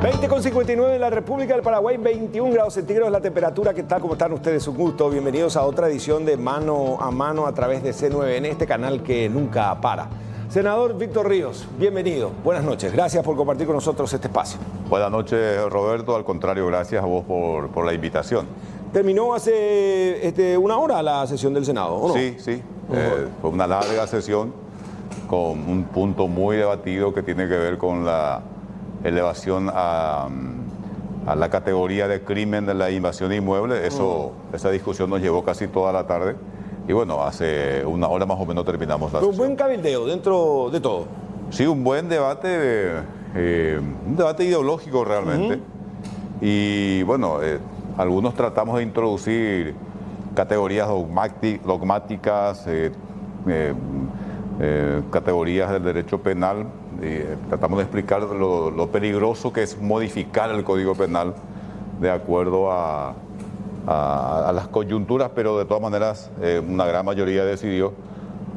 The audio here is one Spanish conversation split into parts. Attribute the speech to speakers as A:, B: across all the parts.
A: 20,59 en la República del Paraguay, 21 grados centígrados la temperatura. ¿Qué tal? ¿Cómo están ustedes? Un gusto. Bienvenidos a otra edición de Mano a Mano a través de C9N, este canal que nunca para. Senador Víctor Ríos, bienvenido. Buenas noches. Gracias por compartir con nosotros este espacio.
B: Buenas noches, Roberto. Al contrario, gracias a vos por la invitación.
A: Terminó hace una hora la sesión del Senado, ¿o no?
B: Sí. Fue una larga sesión con un punto muy debatido que tiene que ver con la elevación a la categoría de crimen de la invasión inmueble. Esa discusión nos llevó casi toda la tarde. Y bueno, hace una hora más o menos terminamos la sesión.
A: Un buen cabildeo dentro de todo.
B: Sí, un buen debate, un debate ideológico realmente. Y bueno, algunos tratamos de introducir categorías dogmáticas, categorías del derecho penal. Tratamos de explicar lo peligroso que es modificar el Código Penal de acuerdo a las coyunturas, pero de todas maneras una gran mayoría decidió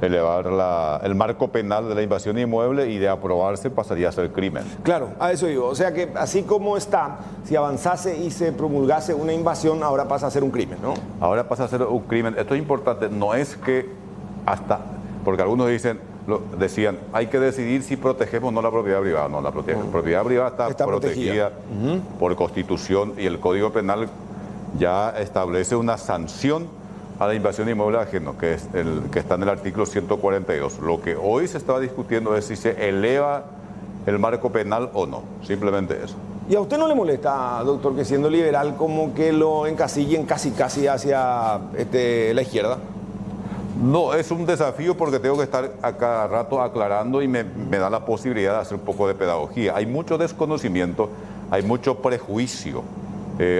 B: elevar el marco penal de la invasión inmueble y de aprobarse pasaría a ser crimen.
A: Claro, a eso digo. O sea que así como está, si avanzase y se promulgase una invasión, ahora pasa a ser un crimen, ¿no?
B: Ahora pasa a ser un crimen. Esto es importante, no es que porque algunos decían, hay que decidir si protegemos o no la propiedad privada. No, la propiedad privada está protegida por Constitución y el Código Penal ya establece una sanción a la invasión inmueble ajeno, que está en el artículo 142. Lo que hoy se estaba discutiendo es si se eleva el marco penal o no, simplemente eso.
A: ¿Y a usted no le molesta, doctor, que siendo liberal como que lo encasillen casi hacia la izquierda?
B: No, es un desafío porque tengo que estar a cada rato aclarando y me da la posibilidad de hacer un poco de pedagogía. Hay mucho desconocimiento, hay mucho prejuicio.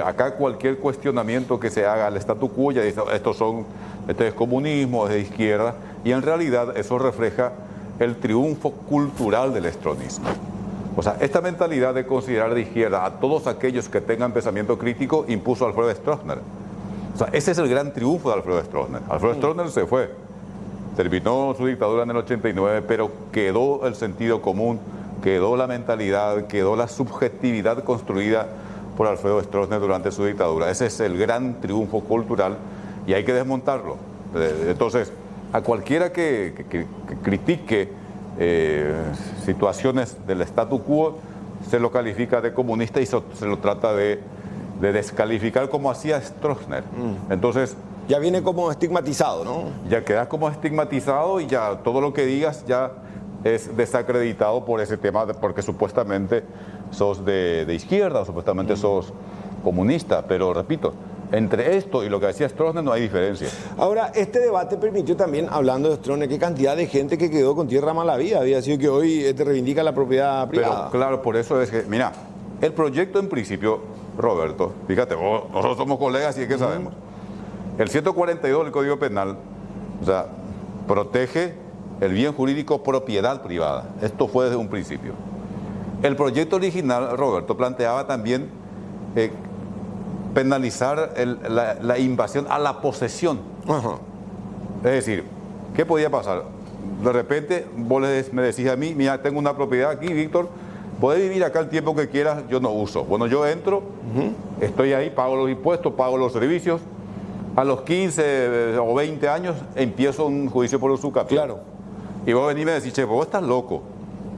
B: Acá cualquier cuestionamiento que se haga al statu quo ya dice, este es comunismo, es de izquierda, y en realidad eso refleja el triunfo cultural del estronismo. O sea, esta mentalidad de considerar de izquierda a todos aquellos que tengan pensamiento crítico impuso a Alfredo Stroessner. O sea, ese es el gran triunfo de Alfredo Stroessner. Alfredo Stroessner se fue, terminó su dictadura en el 89, pero quedó el sentido común, quedó la mentalidad, quedó la subjetividad construida por Alfredo Stroessner durante su dictadura. Ese es el gran triunfo cultural y hay que desmontarlo. Entonces, a cualquiera que critique situaciones del statu quo, se lo califica de comunista y se lo trata de descalificar como hacía Stroessner. Entonces,
A: ya viene como estigmatizado, ¿no?
B: Ya quedas como estigmatizado y ya todo lo que digas ya es desacreditado por ese tema, porque supuestamente sos de izquierda o supuestamente sos comunista. Pero repito, entre esto y lo que decía Stroessner no hay diferencia.
A: Ahora, este debate permitió también, hablando de Stroessner, qué cantidad de gente que quedó con tierra mala vida. Había sido que hoy reivindica la propiedad privada.
B: Pero claro, por eso es que, mira, el proyecto en principio, Roberto, fíjate, nosotros somos colegas y es que sabemos. El 142 del Código Penal, o sea, protege el bien jurídico propiedad privada. Esto fue desde un principio. El proyecto original, Roberto, planteaba también penalizar la invasión a la posesión. Es decir, ¿qué podía pasar? De repente vos me decís a mí, mira, tengo una propiedad aquí, Víctor, podés vivir acá el tiempo que quieras, yo no uso. Bueno, yo entro, estoy ahí, pago los impuestos, pago los servicios. A los 15 o 20 años empiezo un juicio por usucapión.
A: Claro.
B: Y vos venís y me decís, che, vos estás loco.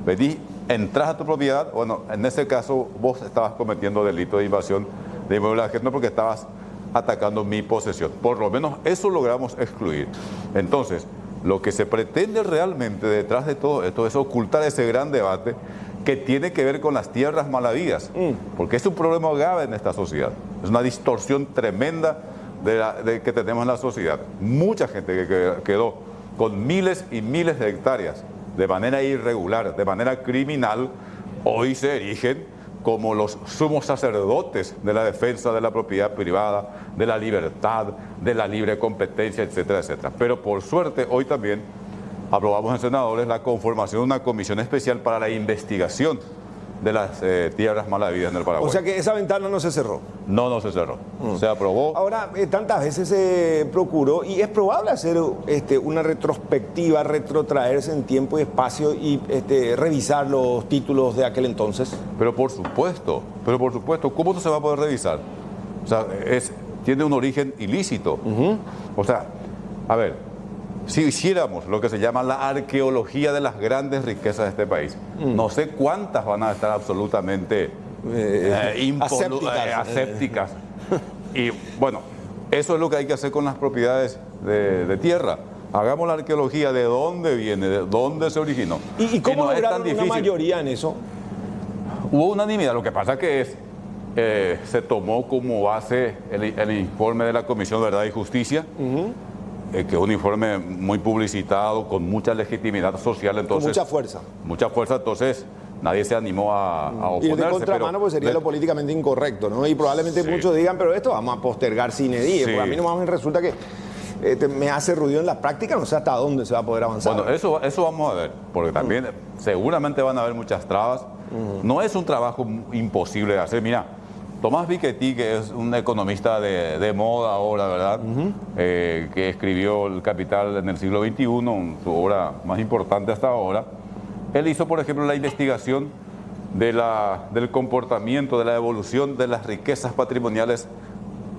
B: Venís, entras a tu propiedad. Bueno, en ese caso vos estabas cometiendo delito de invasión de inmueble ajeno porque estabas atacando mi posesión. Por lo menos eso logramos excluir. Entonces, lo que se pretende realmente detrás de todo esto es ocultar ese gran debate que tiene que ver con las tierras malavidas. Porque es un problema grave en esta sociedad. Es una distorsión tremenda que tenemos en la sociedad. Mucha gente que quedó con miles y miles de hectáreas de manera irregular, de manera criminal, hoy se erigen como los sumos sacerdotes de la defensa de la propiedad privada, de la libertad, de la libre competencia, etcétera, etcétera. Pero por suerte, hoy también aprobamos en senadores la conformación de una comisión especial para la investigación de las tierras malavidas en el Paraguay.
A: O sea que esa ventana no se cerró.
B: No se cerró. Se aprobó.
A: Ahora, tantas veces se procuró y es probable hacer una retrospectiva, retrotraerse en tiempo y espacio y revisar los títulos de aquel entonces.
B: Pero por supuesto, ¿cómo no se va a poder revisar? O sea, tiene un origen ilícito. O sea, a ver, si hiciéramos lo que se llama la arqueología de las grandes riquezas de este país, no sé cuántas van a estar absolutamente asépticas. Y bueno, eso es lo que hay que hacer con las propiedades de tierra. Hagamos la arqueología de dónde viene, de dónde se originó.
A: ¿Y cómo lograron una mayoría en eso?
B: Hubo unanimidad. Lo que pasa que se tomó como base el informe de la Comisión de Verdad y Justicia, que es un informe muy publicitado, con mucha legitimidad social. Entonces,
A: con mucha fuerza.
B: Mucha fuerza, entonces nadie se animó a oponerse.
A: Y de contramano pues sería lo políticamente incorrecto, ¿no? Y probablemente muchos digan, pero esto vamos a postergar sine die, porque a mí nomás me resulta que me hace ruido en la práctica, no sé hasta dónde se va a poder avanzar.
B: Bueno, eso vamos a ver, porque también seguramente van a haber muchas trabas. No es un trabajo imposible de hacer. Mira, Tomás Piketty, que es un economista de moda ahora, ¿verdad? Que escribió El Capital en el siglo XXI, su obra más importante hasta ahora. Él hizo, por ejemplo, la investigación del comportamiento, de la evolución de las riquezas patrimoniales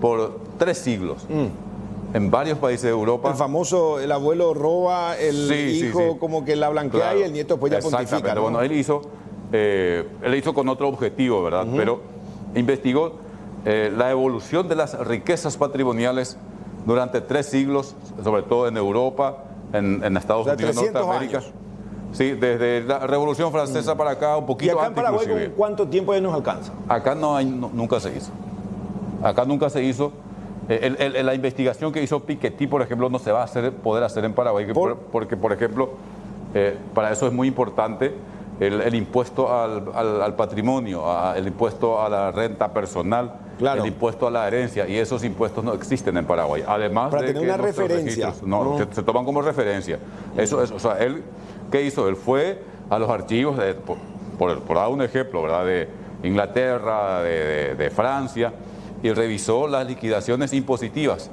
B: por 3 siglos. En varios países de Europa.
A: El famoso, el abuelo roba, el hijo como que la blanquea y el nieto después ya pontifica, ¿no?
B: Bueno, él hizo con otro objetivo, ¿verdad? Pero investigó la evolución de las riquezas patrimoniales durante 3 siglos, sobre todo en Europa, en Estados Unidos, Norteamérica.
A: Años.
B: Sí, desde la Revolución Francesa para acá, un poquito
A: antes. ¿Y acá en Paraguay
B: inclusive.
A: con cuánto tiempo ya nos alcanza?
B: Acá nunca se hizo. Acá nunca se hizo. La investigación que hizo Piketty, por ejemplo, no se va a poder hacer en Paraguay, porque, por ejemplo, para eso es muy importante el impuesto al patrimonio, el impuesto a la renta personal, el impuesto a la herencia, y esos impuestos no existen en Paraguay. Además
A: para
B: de
A: tener
B: que
A: una referencia.
B: Se toman como referencia. O sea, él, ¿qué hizo? Él fue a los archivos, por dar un ejemplo, ¿verdad?, de Inglaterra, de Francia, y revisó las liquidaciones impositivas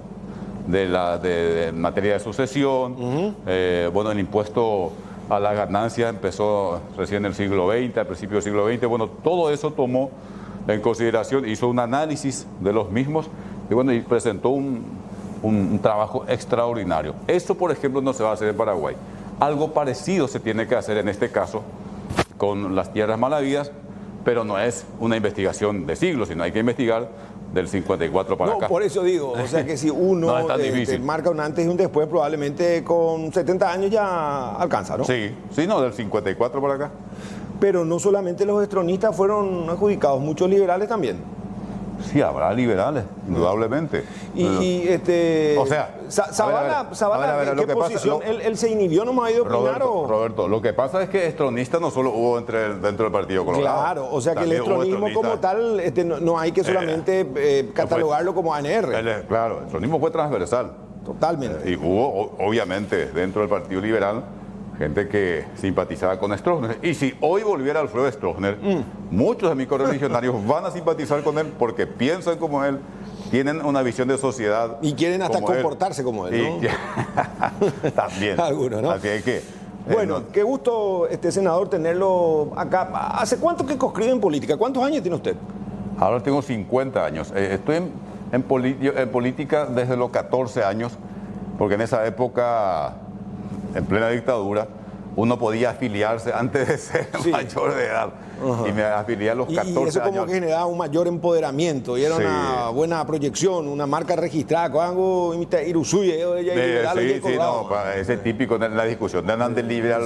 B: de materia de sucesión. Bueno, el impuesto a la ganancia empezó recién en el siglo XX, al principio del siglo XX. Bueno, todo eso tomó en consideración, hizo un análisis de los mismos y bueno, y presentó un trabajo extraordinario. Eso, por ejemplo, no se va a hacer en Paraguay. Algo parecido se tiene que hacer en este caso con las tierras malavidas, pero no es una investigación de siglos, sino hay que investigar del 54 para acá.
A: Por eso digo, o sea que si uno marca un antes y un después, probablemente con 70 años ya alcanza, ¿no?
B: Sí, del 54 para acá.
A: Pero no solamente los estronistas fueron adjudicados, muchos liberales también.
B: Sí, habrá liberales, indudablemente.
A: O sea, Zavala, ¿en qué posición? ¿Él se inhibió, no me ha ido a opinar?
B: Roberto, lo que pasa es que estronistas no solo hubo dentro del Partido Colorado.
A: Claro, o sea que el estronismo como tal no hay que solamente catalogarlo como ANR.
B: Claro, el estronismo fue transversal.
A: Totalmente.
B: Y hubo, obviamente, dentro del Partido Liberal, gente que simpatizaba con Stroessner. Y si hoy volviera Alfredo Stroessner, muchos de mis correligionarios van a simpatizar con él porque piensan como él, tienen una visión de sociedad.
A: Y quieren hasta comportarse como él, ¿no?
B: También.
A: Algunos, ¿no?
B: Así que...
A: Bueno, qué gusto, senador, tenerlo acá. ¿Hace cuánto que conscribe en política? ¿Cuántos años tiene usted?
B: Ahora tengo 50 años. Estoy en política desde los 14 años, porque en esa época, en plena dictadura, uno podía afiliarse antes de ser mayor de edad. Y me afilié a los 14 años.
A: Y eso como que generaba un mayor empoderamiento y era una buena proyección, una marca registrada. Cuando imita Irusuye,
B: ese típico de la discusión de andan de liberal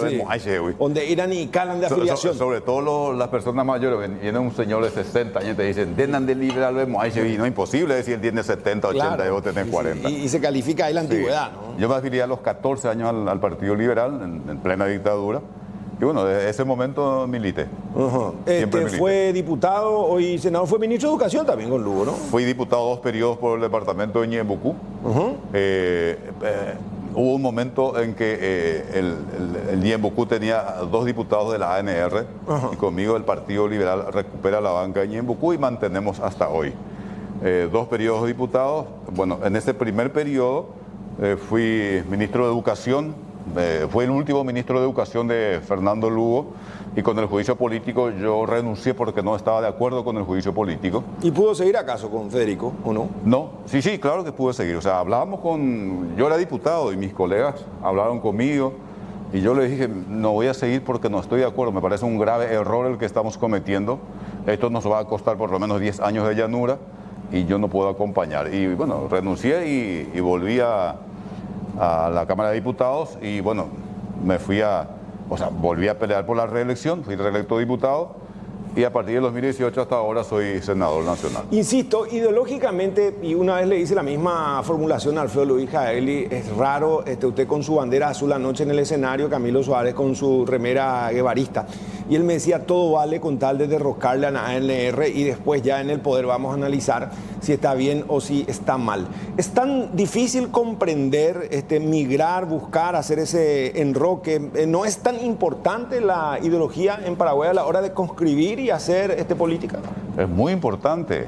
A: donde irán y calan de afiliación.
B: Sobre todo las personas mayores, viene un señor de 60 años y te dicen, denan de liberal, no es imposible decir él tiene 70, 80 y vos tenés 40.
A: Y se califica ahí la antigüedad, ¿no?
B: Yo me afilié a los 14 años al Partido Liberal, en plena dictadura. Y bueno, desde ese momento milité.
A: Fue diputado, hoy senador, fue ministro de Educación también con Lugo, ¿no?
B: Fui diputado 2 periodos por el departamento de Ñeembucú. hubo un momento en que el Ñembucú tenía 2 diputados de la ANR, y conmigo el Partido Liberal recupera la banca de Ñembucú y mantenemos hasta hoy. 2 periodos de diputados. Bueno, en ese primer periodo fui ministro de Educación, fue el último ministro de Educación de Fernando Lugo, y con el juicio político yo renuncié porque no estaba de acuerdo con el juicio político.
A: ¿Y pudo seguir acaso con Federico o no?
B: No, sí, claro que pude seguir. O sea, hablábamos yo era diputado y mis colegas hablaron conmigo y yo les dije, no voy a seguir porque no estoy de acuerdo, me parece un grave error el que estamos cometiendo. Esto nos va a costar por lo menos 10 años de llanura y yo no puedo acompañar. Y bueno, renuncié y volví a la Cámara de Diputados y bueno, volví a pelear por la reelección, fui reelecto diputado y a partir de 2018 hasta ahora soy senador nacional.
A: Insisto, ideológicamente, y una vez le hice la misma formulación a Alfredo Luis Jaeli, es raro usted con su bandera azul anoche en el escenario, Camilo Suárez con su remera guevarista. Y él me decía, todo vale con tal de derrocarle a la ANR y después ya en el poder vamos a analizar si está bien o si está mal. ¿Es tan difícil comprender, migrar, buscar, hacer ese enroque? ¿No es tan importante la ideología en Paraguay a la hora de conscribir y hacer política?
B: Es muy importante.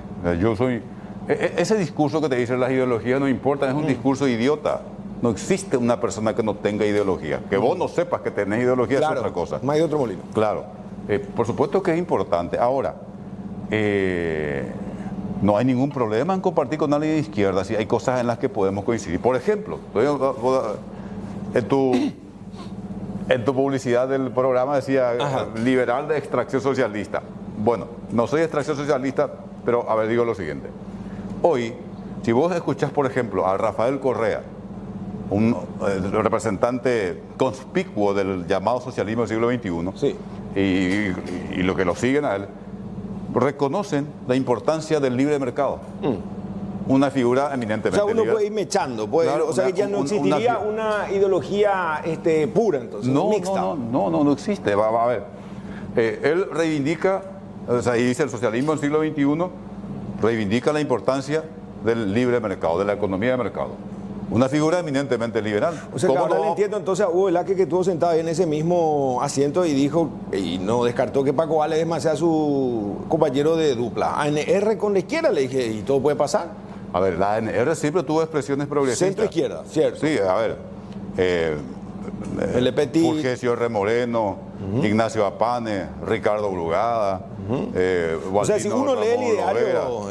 B: Ese discurso que te dicen las ideologías no importa, es un discurso idiota. No existe una persona que no tenga ideología. Que vos no sepas que tenés ideología, claro, es otra cosa.
A: No hay otro molino.
B: Claro. Por supuesto que es importante. Ahora, no hay ningún problema en compartir con alguien de izquierda si hay cosas en las que podemos coincidir. Por ejemplo, en tu publicidad del programa decía liberal de extracción socialista. Bueno, no soy de extracción socialista, pero a ver, digo lo siguiente. Hoy, si vos escuchás, por ejemplo, a Rafael Correa, un representante conspicuo del llamado socialismo del siglo XXI, sí, y lo que lo siguen a él, reconocen la importancia del libre mercado. Una figura eminentemente
A: liberal. O sea, uno puede ir mechando, claro, o sea, que ya no existiría una ideología pura, entonces, mixta.
B: No existe. Va a ver. Él reivindica, o sea, y dice el socialismo del siglo XXI, reivindica la importancia del libre mercado, de la economía de mercado. Una figura eminentemente liberal.
A: O sea, que ahora le entiendo entonces a Hugo Velázquez, que estuvo sentado ahí en ese mismo asiento y dijo, y no descartó que Paco Valdés sea su compañero de dupla. ANR con la izquierda, le dije, y todo puede pasar.
B: A ver, la ANR siempre tuvo expresiones progresistas.
A: Centro-izquierda, cierto.
B: Sí, a ver.
A: El Petit,
B: Fulgencio R. Moreno, Ignacio Apane, Ricardo Brugada.
A: O sea, si uno lee el ideario,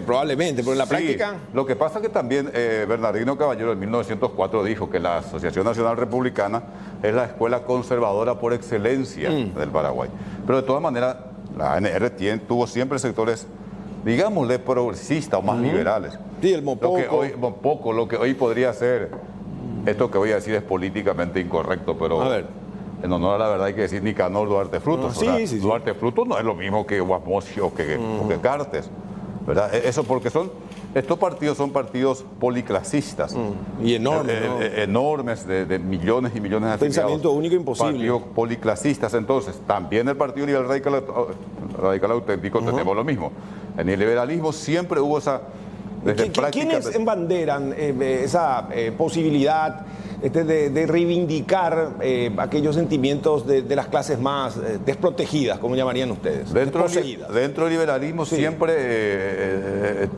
A: probablemente, pero en la práctica...
B: Lo que pasa es que también Bernardino Caballero en 1904 dijo que la Asociación Nacional Republicana es la escuela conservadora por excelencia del Paraguay. Pero de todas maneras, la ANR tuvo siempre sectores, digámosle, progresistas o más liberales.
A: Sí, el Mopoco.
B: Lo que hoy podría ser, esto que voy a decir es políticamente incorrecto, pero... A ver. En honor a la verdad hay que decir Nicanor Duarte Frutos. Sí. Duarte Frutos no es lo mismo que Guasmocio o que Cartes, ¿verdad? Eso porque estos partidos son partidos policlasistas.
A: Y enormes,
B: enormes, de millones y millones de afiliados.
A: Pensamiento único imposible.
B: Partidos policlasistas. Entonces, también el Partido Liberal Radical Auténtico tenemos lo mismo. En el liberalismo siempre hubo esa...
A: ¿Quiénes embanderan esa posibilidad de reivindicar aquellos sentimientos de las clases más desprotegidas, como llamarían ustedes?
B: Dentro del liberalismo siempre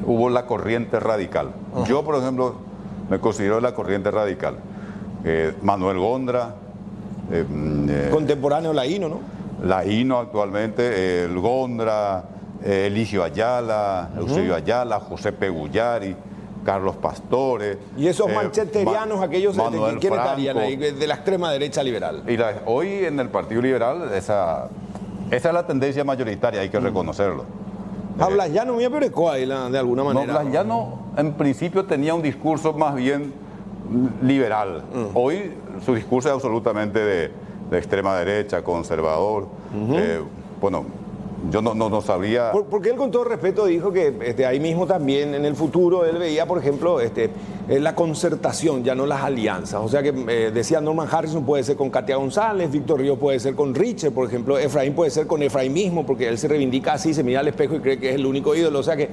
B: hubo la corriente radical. Yo, por ejemplo, me considero la corriente radical. Manuel Gondra.
A: Contemporáneo Laíno, ¿no?
B: Laíno actualmente, el Gondra, Eligio Ayala, Eusebio Ayala, José Pegullari, Carlos Pastore.
A: Y esos mancheterianos, aquellos que estarían ahí, de la extrema derecha liberal.
B: Y hoy en el Partido Liberal, esa es la tendencia mayoritaria, hay que reconocerlo.
A: Blas Llano me aperecó ahí de alguna manera.
B: No, Blas Llano en principio tenía un discurso más bien liberal. Hoy su discurso es absolutamente de extrema derecha, conservador. Bueno, yo no sabría...
A: Porque él con todo respeto dijo que ahí mismo también en el futuro él veía, por ejemplo, la concertación, ya no las alianzas. O sea que decía Norman Harrison puede ser con Katia González, Víctor Ríos puede ser con Richard, por ejemplo, Efraín puede ser con Efraín mismo, porque él se reivindica así, se mira al espejo y cree que es el único ídolo. O sea que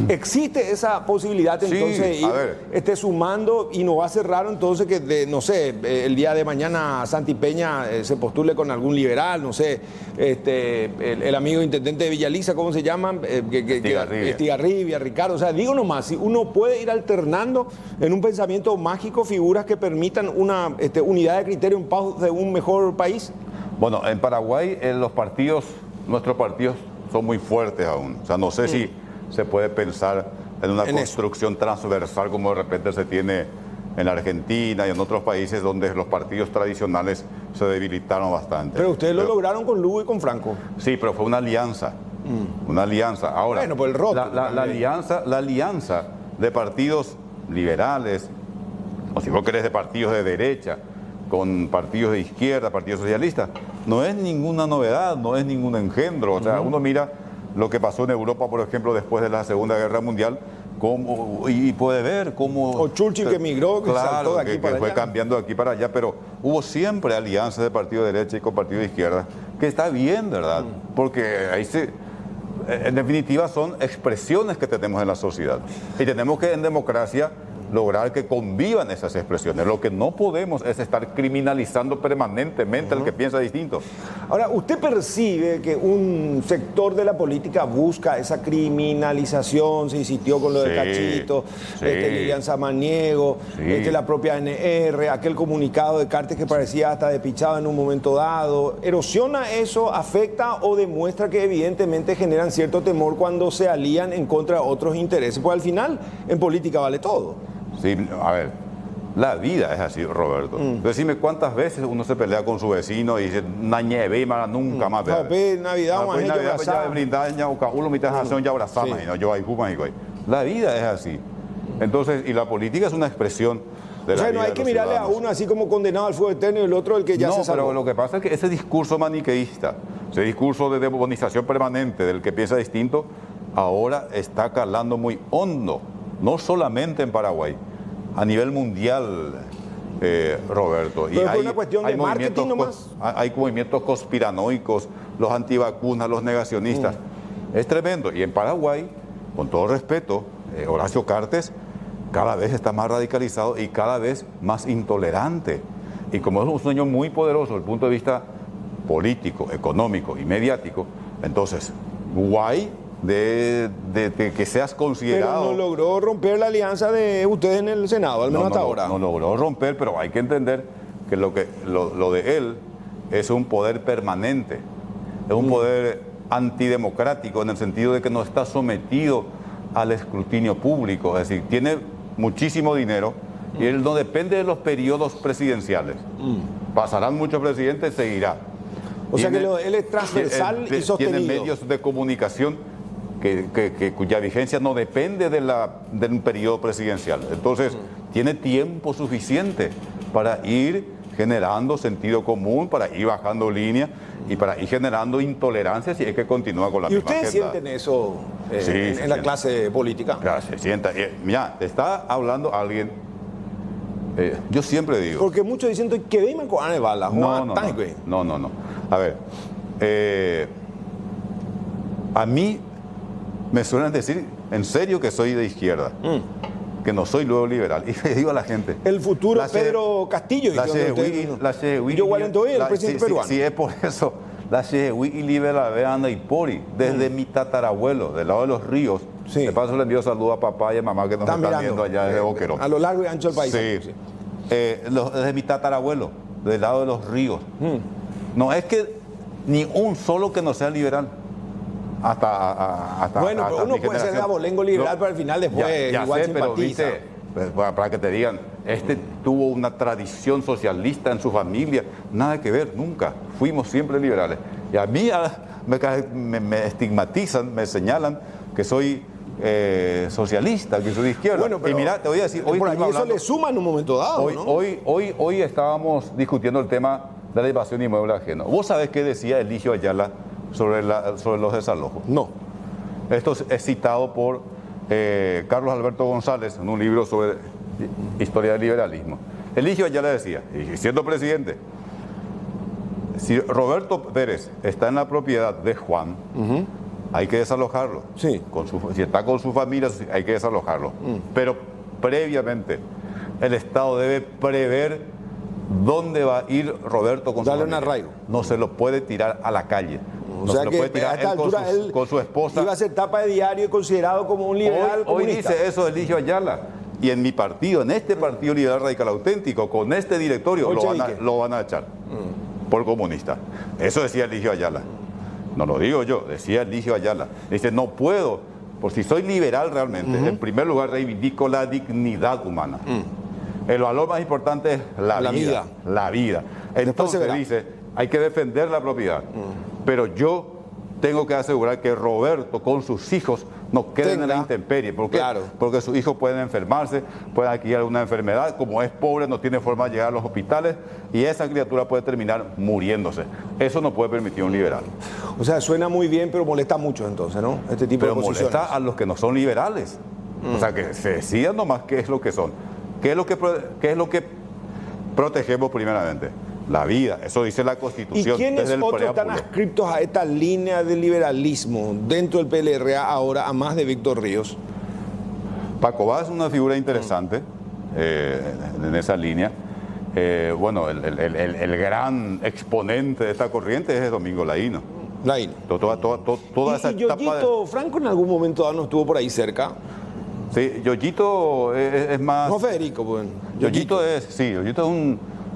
A: existe esa posibilidad entonces de ir sumando, y no va a ser raro entonces que, no sé, el día de mañana Santi Peña se postule con algún liberal, no sé, el amigo intendente de Villaliza, ¿cómo se llaman? Estigarribia, Ricardo. O sea, digo nomás, si uno puede ir alternando en un pensamiento mágico figuras que permitan una unidad de criterio en pos de un mejor país.
B: Bueno, en Paraguay nuestros partidos son muy fuertes aún. O sea, no sé si se puede pensar en una construcción transversal como de repente se tiene en la Argentina y en otros países donde los partidos tradicionales se debilitaron bastante.
A: Pero ustedes lo lograron con Lugo y con Franco.
B: Sí, pero fue una alianza. Una alianza. Ahora,
A: bueno, por el roto,
B: la alianza de partidos liberales, o si vos querés de partidos de derecha, con partidos de izquierda, partidos socialistas, no es ninguna novedad, no es ningún engendro. O sea, uno mira lo que pasó en Europa, por ejemplo, después de la Segunda Guerra Mundial, y puede ver cómo...
A: O Churchill que emigró, que saltó de aquí para allá.
B: Fue cambiando de aquí para allá, pero hubo siempre alianzas de partido de derecha y con partido de izquierda, que está bien, ¿verdad? Porque ahí en definitiva son expresiones que tenemos en la sociedad. Y tenemos que en democracia lograr que convivan esas expresiones. Lo que no podemos es estar criminalizando permanentemente al que piensa distinto.
A: Ahora, ¿usted percibe que un sector de la política busca esa criminalización? Se insistió con lo de Cachito, Lilian Samaniego, la propia NR, aquel comunicado de Cartes que parecía hasta despichado en un momento dado. ¿Erosiona eso, afecta o demuestra que evidentemente generan cierto temor cuando se alían en contra de otros intereses? Pues al final, en política vale todo.
B: Sí, a ver, la vida es así, Roberto. Decime cuántas veces uno se pelea con su vecino y dice, nunca más.
A: Navidad,
B: la vida es así. Entonces, y la política es una expresión de la vida.
A: No hay que mirarle
B: ciudadanos.
A: A uno así como condenado al fuego eterno y el otro el que ya se salvó.
B: No, pero lo que pasa es que ese discurso maniqueísta, ese discurso de demonización permanente del que piensa distinto, ahora está calando muy hondo. No solamente en Paraguay, a nivel mundial, Roberto.
A: Pero es una cuestión de marketing nomás.
B: Hay movimientos conspiranoicos, los antivacunas, los negacionistas. Es tremendo. Y en Paraguay, con todo respeto, Horacio Cartes cada vez está más radicalizado y cada vez más intolerante. Y como es un sueño muy poderoso desde el punto de vista político, económico y mediático, entonces, guay de que seas considerado...
A: Pero no logró romper la alianza de ustedes en el Senado, al menos hasta ahora.
B: No logró romper, pero hay que entender que lo de él es un poder permanente, es un poder antidemocrático en el sentido de que no está sometido al escrutinio público, es decir, tiene muchísimo dinero y él no depende de los periodos presidenciales. Pasarán muchos presidentes, seguirá.
A: O sea que él es transversal y sostenido.
B: Tiene medios de comunicación cuya vigencia no depende de un periodo presidencial. Entonces, tiene tiempo suficiente para ir generando sentido común, para ir bajando línea y para ir generando intolerancia si es que continúa con la misma agenda.
A: ¿Y ustedes sienten eso en la clase política?
B: Claro, se sienta. Mira, te está hablando alguien, yo siempre digo...
A: Porque muchos dicen que vengan con Ane Bala.
B: No. A ver, a mí me suelen decir en serio que soy de izquierda, que no soy luego liberal. Y le digo a la gente...
A: El futuro Pedro Castillo.
B: La CGUI,
A: yo Gualentoy, el presidente peruano.
B: Sí, es por eso. La CGUI y liberal anda y pori, desde mi tatarabuelo, del lado de los ríos. De paso le envío saludos a papá y a mamá que nos están viendo allá desde Boquerón.
A: A lo largo y ancho del país.
B: Sí. Desde mi tatarabuelo, del lado de los ríos. No es que ni un solo que no sea liberal.
A: Bueno, pero uno puede ser abolengo liberal, pero al final después
B: ya
A: igual
B: sé,
A: simpatiza.
B: Pero viste, para que te digan, tuvo una tradición socialista en su familia, nada que ver, nunca. Fuimos siempre liberales. Y a mí me estigmatizan, me señalan que soy socialista, que soy de izquierda.
A: Bueno, pero
B: y mira, te voy a decir, hoy
A: por aquí eso le suma en un momento dado,
B: hoy estábamos discutiendo el tema de la invasión inmueble ajeno. ¿Vos sabés qué decía Eligio Ayala sobre los desalojos.
A: No.
B: Esto es citado por Carlos Alberto González en un libro sobre historia del liberalismo. Eligio ya le decía, y siendo presidente, si Roberto Pérez está en la propiedad de Juan, hay que desalojarlo.
A: Sí.
B: Si está con su familia, hay que desalojarlo. Pero previamente, el Estado debe prever dónde va a ir Roberto con su familia.
A: Darle un arraigo.
B: No se lo puede tirar a la calle.
A: O
B: No
A: sea
B: se lo
A: que
B: puede tirar
A: a esta altura él
B: con su esposa.
A: iba a ser tapa de diario y considerado como un liberal
B: Hoy
A: comunista.
B: dice eso Eligio Ayala. Y en mi partido, en este Partido Liberal Radical Auténtico, con este directorio, lo van a echar por comunista. Eso decía Eligio Ayala. No lo digo yo, decía Eligio Ayala. Dice, no puedo, por si soy liberal realmente, en primer lugar reivindico la dignidad humana. El valor más importante es la vida. La vida. Entonces dice, hay que defender la propiedad. Pero yo tengo que asegurar que Roberto con sus hijos no queden en la intemperie. ¿Por qué?
A: Claro.
B: Porque sus hijos pueden enfermarse, pueden adquirir alguna enfermedad, como es pobre no tiene forma de llegar a los hospitales y esa criatura puede terminar muriéndose. Eso no puede permitir un liberal.
A: O sea, suena muy bien, pero molesta mucho entonces, ¿no? Este tipo
B: Pero
A: de posiciones.
B: molesta a los que no son liberales. O sea, que se decidan nomás qué es lo que son. ¿Qué es lo que protegemos primeramente? La vida, eso dice la Constitución.
A: ¿Y quiénes
B: desde el
A: otros están
B: preámbulo.
A: adscriptos a esta línea de liberalismo dentro del PLRA ahora, a más de Víctor Ríos?
B: Paco Vaz es una figura interesante en esa línea. Bueno, el gran exponente de esta corriente es Domingo Laíno.
A: Laíno.
B: Toda esa
A: ¿Y
B: etapa
A: Yoyito Franco en algún momento dado no estuvo por ahí cerca?
B: Sí, Yoyito es más...
A: No, Federico, bueno.
B: Yoyito es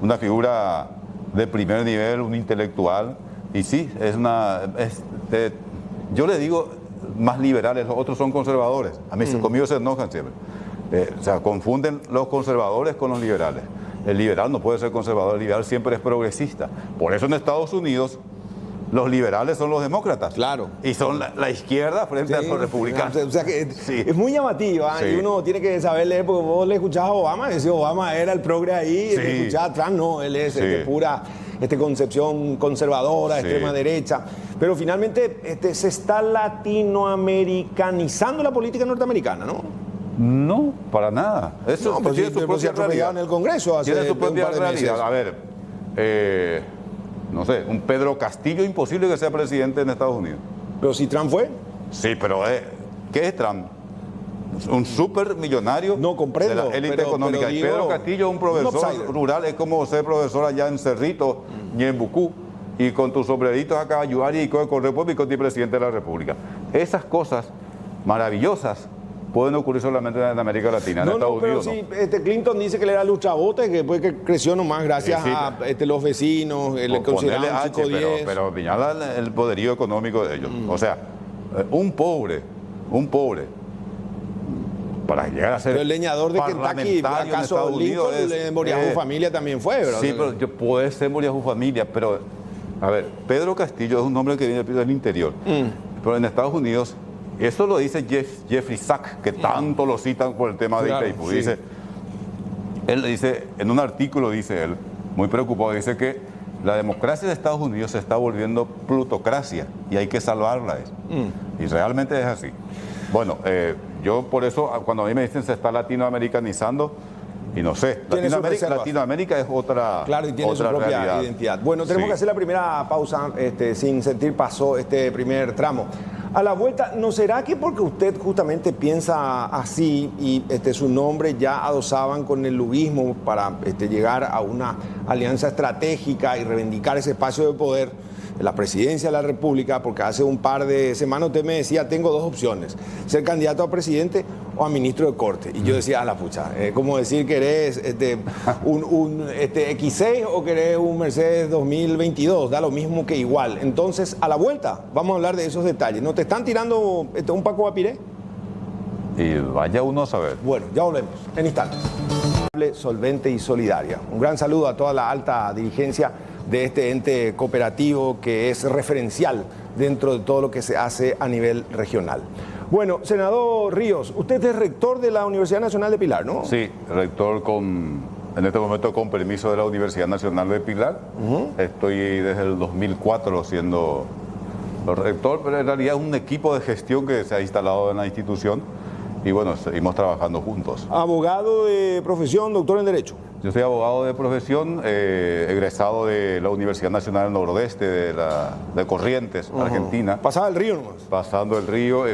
B: una figura de primer nivel, un intelectual, y sí, yo le digo más liberales, los otros son conservadores. A mí conmigo se enojan siempre. O sea, confunden los conservadores con los liberales. El liberal no puede ser conservador, el liberal siempre es progresista. Por eso en Estados Unidos los liberales son los demócratas.
A: Claro.
B: Y son la izquierda frente a los republicanos.
A: O sea que
B: Sí.
A: es muy llamativa,
B: Sí.
A: y uno tiene que saber leer, porque vos le escuchabas a Obama, y decía Obama era el progre ahí,
B: Sí.
A: le escuchaba a Trump, no, él es
B: Sí.
A: pura concepción conservadora,
B: Sí.
A: extrema derecha. Pero finalmente se está latinoamericanizando la política norteamericana, ¿no?
B: No, para nada. Eso
A: No, pues
B: tiene
A: sí,
B: su
A: pero se
B: propia
A: atropellado
B: realidad.
A: en el Congreso hace
B: Tiene su
A: un
B: propia
A: par de meses.
B: realidad. A ver, no sé, un Pedro Castillo, imposible que sea presidente en Estados Unidos.
A: Pero si Trump fue,
B: Sí, pero ¿qué es Trump? Un súper millonario
A: No comprendo,
B: de la élite
A: pero
B: económica. Y
A: digo,
B: Pedro Castillo es un profesor
A: outsider.
B: rural, es como ser profesor allá en Cerrito y en Bucú, y con tus sombreritos acá ayudar y correr por y con presidente de la República. Esas cosas maravillosas pueden ocurrir solamente en América Latina, en Estados
A: pero
B: Unidos.
A: sí,
B: ¿no?
A: Clinton dice que él era luchabote, que después que creció nomás gracias
B: Sí, sí.
A: a los vecinos, le
B: Ponerle
A: consideraban
B: H,
A: 5-10.
B: pero señala el poderío económico de ellos. O sea, un pobre, para llegar a ser
A: Pero el leñador de Kentucky,
B: parlamentario en
A: ¿acaso
B: Estados Unidos
A: Lincoln de Moriahu familia también fue, ¿verdad?
B: Sí, pero yo puedo ser Moriahu familia, pero a ver, Pedro Castillo es un hombre que viene del interior, pero en Estados Unidos, eso lo dice Jeffrey Sachs, que tanto lo citan por el tema de
A: Claro,
B: Itaipú.
A: sí.
B: Él dice, en un artículo dice él, muy preocupado, dice que la democracia de Estados Unidos se está volviendo plutocracia y hay que salvarla. Y realmente es así. Bueno, yo por eso, cuando a mí me dicen se está latinoamericanizando, y no sé,
A: Tiene sus reservas.
B: Latinoamérica es otra,
A: Claro, y tiene su
B: otra
A: propia
B: realidad.
A: identidad. Bueno, tenemos
B: Sí.
A: que hacer la primera pausa, sin sentir pasó este primer tramo. A la vuelta, ¿no será que porque usted justamente piensa así y su nombre ya adosaban con el luvismo para llegar a una alianza estratégica y reivindicar ese espacio de poder de la presidencia de la República? Porque hace un par de semanas usted me decía, tengo dos opciones, ser candidato a presidente o a ministro de Corte. Y yo decía, a la pucha, ¿cómo decir que eres un X6 o que eres un Mercedes 2022? Da lo mismo que igual. Entonces, a la vuelta, vamos a hablar de esos detalles. ¿No te están tirando un Paco Guapiré?
B: Y vaya uno a saber.
A: Bueno, ya volvemos en instantes. Solvente y solidaria. Un gran saludo a toda la alta dirigencia de este ente cooperativo que es referencial dentro de todo lo que se hace a nivel regional. Bueno, senador Ríos, usted es rector de la Universidad Nacional de Pilar, ¿no?
B: Sí, rector en este momento con permiso de la Universidad Nacional de Pilar. Estoy desde el 2004 siendo Los rectores en realidad es un equipo de gestión que se ha instalado en la institución y bueno, seguimos trabajando juntos.
A: Abogado de profesión, doctor en Derecho.
B: Yo soy abogado de profesión, egresado de la Universidad Nacional del Nordeste de Corrientes, Argentina.
A: Pasaba el río nomás.
B: Pasando el río,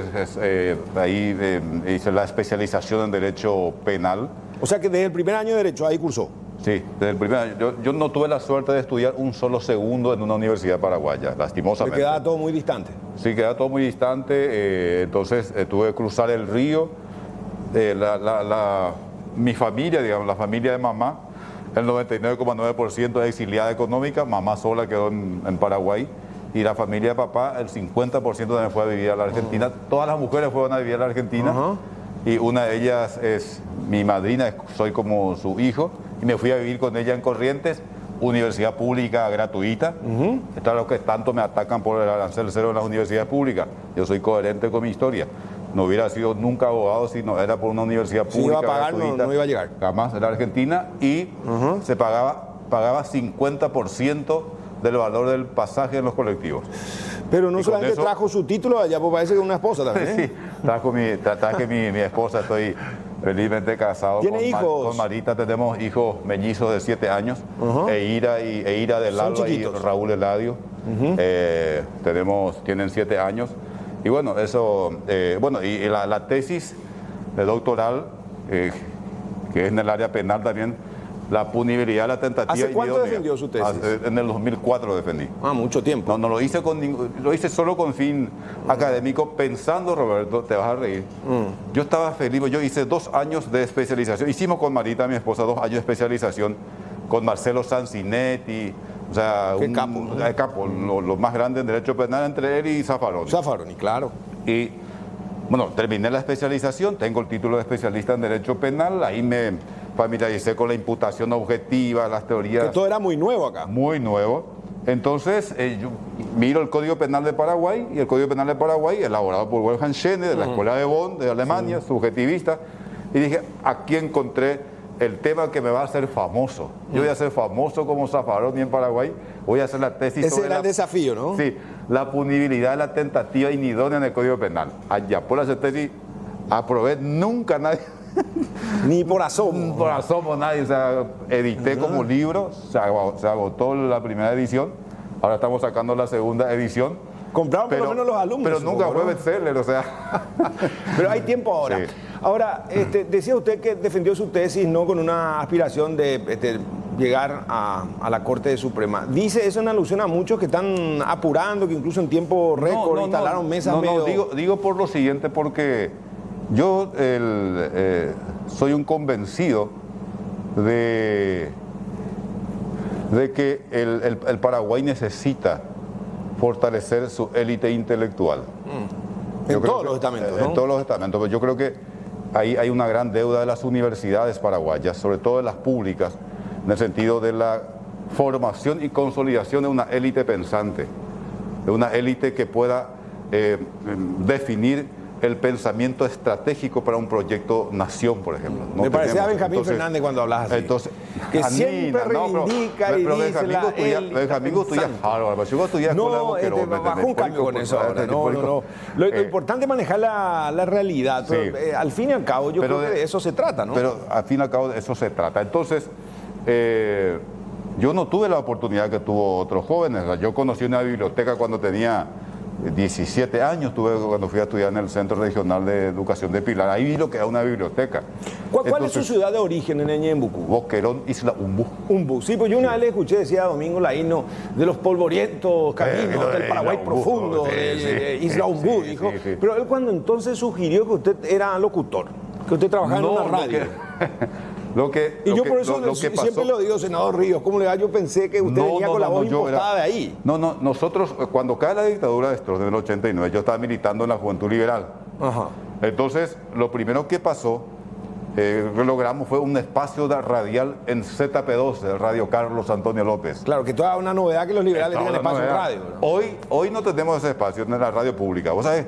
B: ahí hice la especialización en Derecho Penal.
A: O sea que desde el primer año de Derecho ahí cursó.
B: Sí, desde el primer año. Yo no tuve la suerte de estudiar un solo segundo en una universidad paraguaya, lastimosamente.
A: Me quedaba todo muy distante.
B: Sí, quedaba todo muy distante, entonces tuve que cruzar el río. Mi familia, digamos, la familia de mamá, el 99,9% es exiliada económica, mamá sola quedó en Paraguay, y la familia de papá, el 50% también fue a vivir a la Argentina. Todas las mujeres fueron a vivir a la Argentina, y una de ellas es mi madrina, soy como su hijo, y me fui a vivir con ella en Corrientes, universidad pública gratuita. Esto es lo que tanto me atacan por el arancel cero en las universidades públicas. Yo soy coherente con mi historia. No hubiera sido nunca abogado si no era por una universidad pública.
A: Si iba a pagar,
B: gratuita,
A: no iba a llegar.
B: Jamás en la Argentina, y se pagaba 50% del valor del pasaje en los colectivos.
A: Pero no solamente trajo su título allá, pues parece que una esposa también.
B: Sí, traje mi esposa, estoy felizmente casado.
A: ¿Tiene hijos?
B: Con Marita tenemos hijos mellizos de 7 años, Eira del Alba y Raúl Eladio. Tienen 7 años. Y bueno, eso, y la tesis doctoral, que es en el área penal también, la punibilidad de la tentativa.
A: ¿Hace cuánto defendió su tesis?
B: En el 2004 defendí.
A: Mucho tiempo.
B: No lo hice lo hice solo con fin académico, pensando, Roberto, te vas a reír. Yo estaba feliz, yo hice 2 años de especialización. Hicimos con Marita, mi esposa, 2 años de especialización, con Marcelo Sancinetti. O sea,
A: qué capo, ¿no?
B: Capo, lo más grande en derecho penal entre él y Zaffaroni.
A: Zaffaroni, claro.
B: Y bueno, terminé la especialización, tengo el título de especialista en derecho penal, ahí me familiaricé con la imputación objetiva, las teorías.
A: Que todo era muy nuevo acá.
B: Muy nuevo. Entonces, yo miro el Código Penal de Paraguay, y el Código Penal de Paraguay, elaborado por Wolfgang Schene, de la Escuela de Bonn, de Alemania, subjetivista, y dije, aquí encontré el tema que me va a hacer famoso. Yo voy a ser famoso como Zaffaroni en Paraguay, voy a hacer la tesis
A: Ese era el desafío, ¿no?
B: Sí, la punibilidad de la tentativa inidónea en el Código Penal. Allá por la tesis, aprobé, nunca nadie...
A: Ni por asomo.
B: Por asomo nadie, o sea, edité como libro, se agotó la primera edición, ahora estamos sacando la segunda edición.
A: Compraron por lo menos los alumnos.
B: Pero nunca fue bestseller, o sea.
A: Pero hay tiempo ahora. Sí. Ahora, decía usted que defendió su tesis no con una aspiración de llegar a la Corte Suprema. Dice eso en alusión a muchos que están apurando, que incluso en tiempo récord instalaron mesas medio...
B: digo por lo siguiente, porque yo soy un convencido de que el Paraguay necesita fortalecer su élite intelectual.
A: En todos los estamentos, ¿no?
B: En todos los estamentos. Pero yo creo que ahí hay una gran deuda de las universidades paraguayas, sobre todo de las públicas, en el sentido de la formación y consolidación de una élite pensante, de una élite que pueda definir el pensamiento estratégico para un proyecto nación, por ejemplo.
A: Me parecía a Benjamín Fernández cuando hablas así.
B: Entonces,
A: que siempre reivindica y dice la élite.
B: Benjamín estudia Harvard, yo estudié escuela de Boquerón.
A: Bajó un cambio con eso ahora. No. Lo importante es manejar la realidad. Pero, sí. Al fin y al cabo, yo creo que de eso se trata, ¿no?
B: Pero al fin y al cabo de eso se trata. Entonces, yo no tuve la oportunidad que tuvo otros jóvenes. Yo conocí una biblioteca cuando tenía 17 años, cuando fui a estudiar en el Centro Regional de Educación de Pilar. Ahí vi lo que era una biblioteca.
A: ¿Cuál es su ciudad de origen en Ñembucú?
B: Boquerón, Isla Umbú.
A: Umbú, sí, pues yo una vez le escuché, decía Domingo Laíno, de los polvorientos caminos del Paraguay profundo, de Isla Umbú, dijo. Sí. Pero él cuando entonces sugirió que usted era locutor, que usted trabajaba en una radio. Yo por eso siempre lo digo, senador Ríos, ¿cómo le va? Yo pensé que usted venía con la voz impostada de ahí.
B: Nosotros, cuando cae la dictadura de Stroessner en el 89, yo estaba militando en la Juventud Liberal. Entonces, lo primero que pasó, que logramos fue un espacio radial en ZP12, el Radio Carlos Antonio López.
A: Claro, que toda una novedad que los liberales tengan espacio en radio, ¿no?
B: Hoy no tenemos ese espacio en la radio pública. Vos sabés,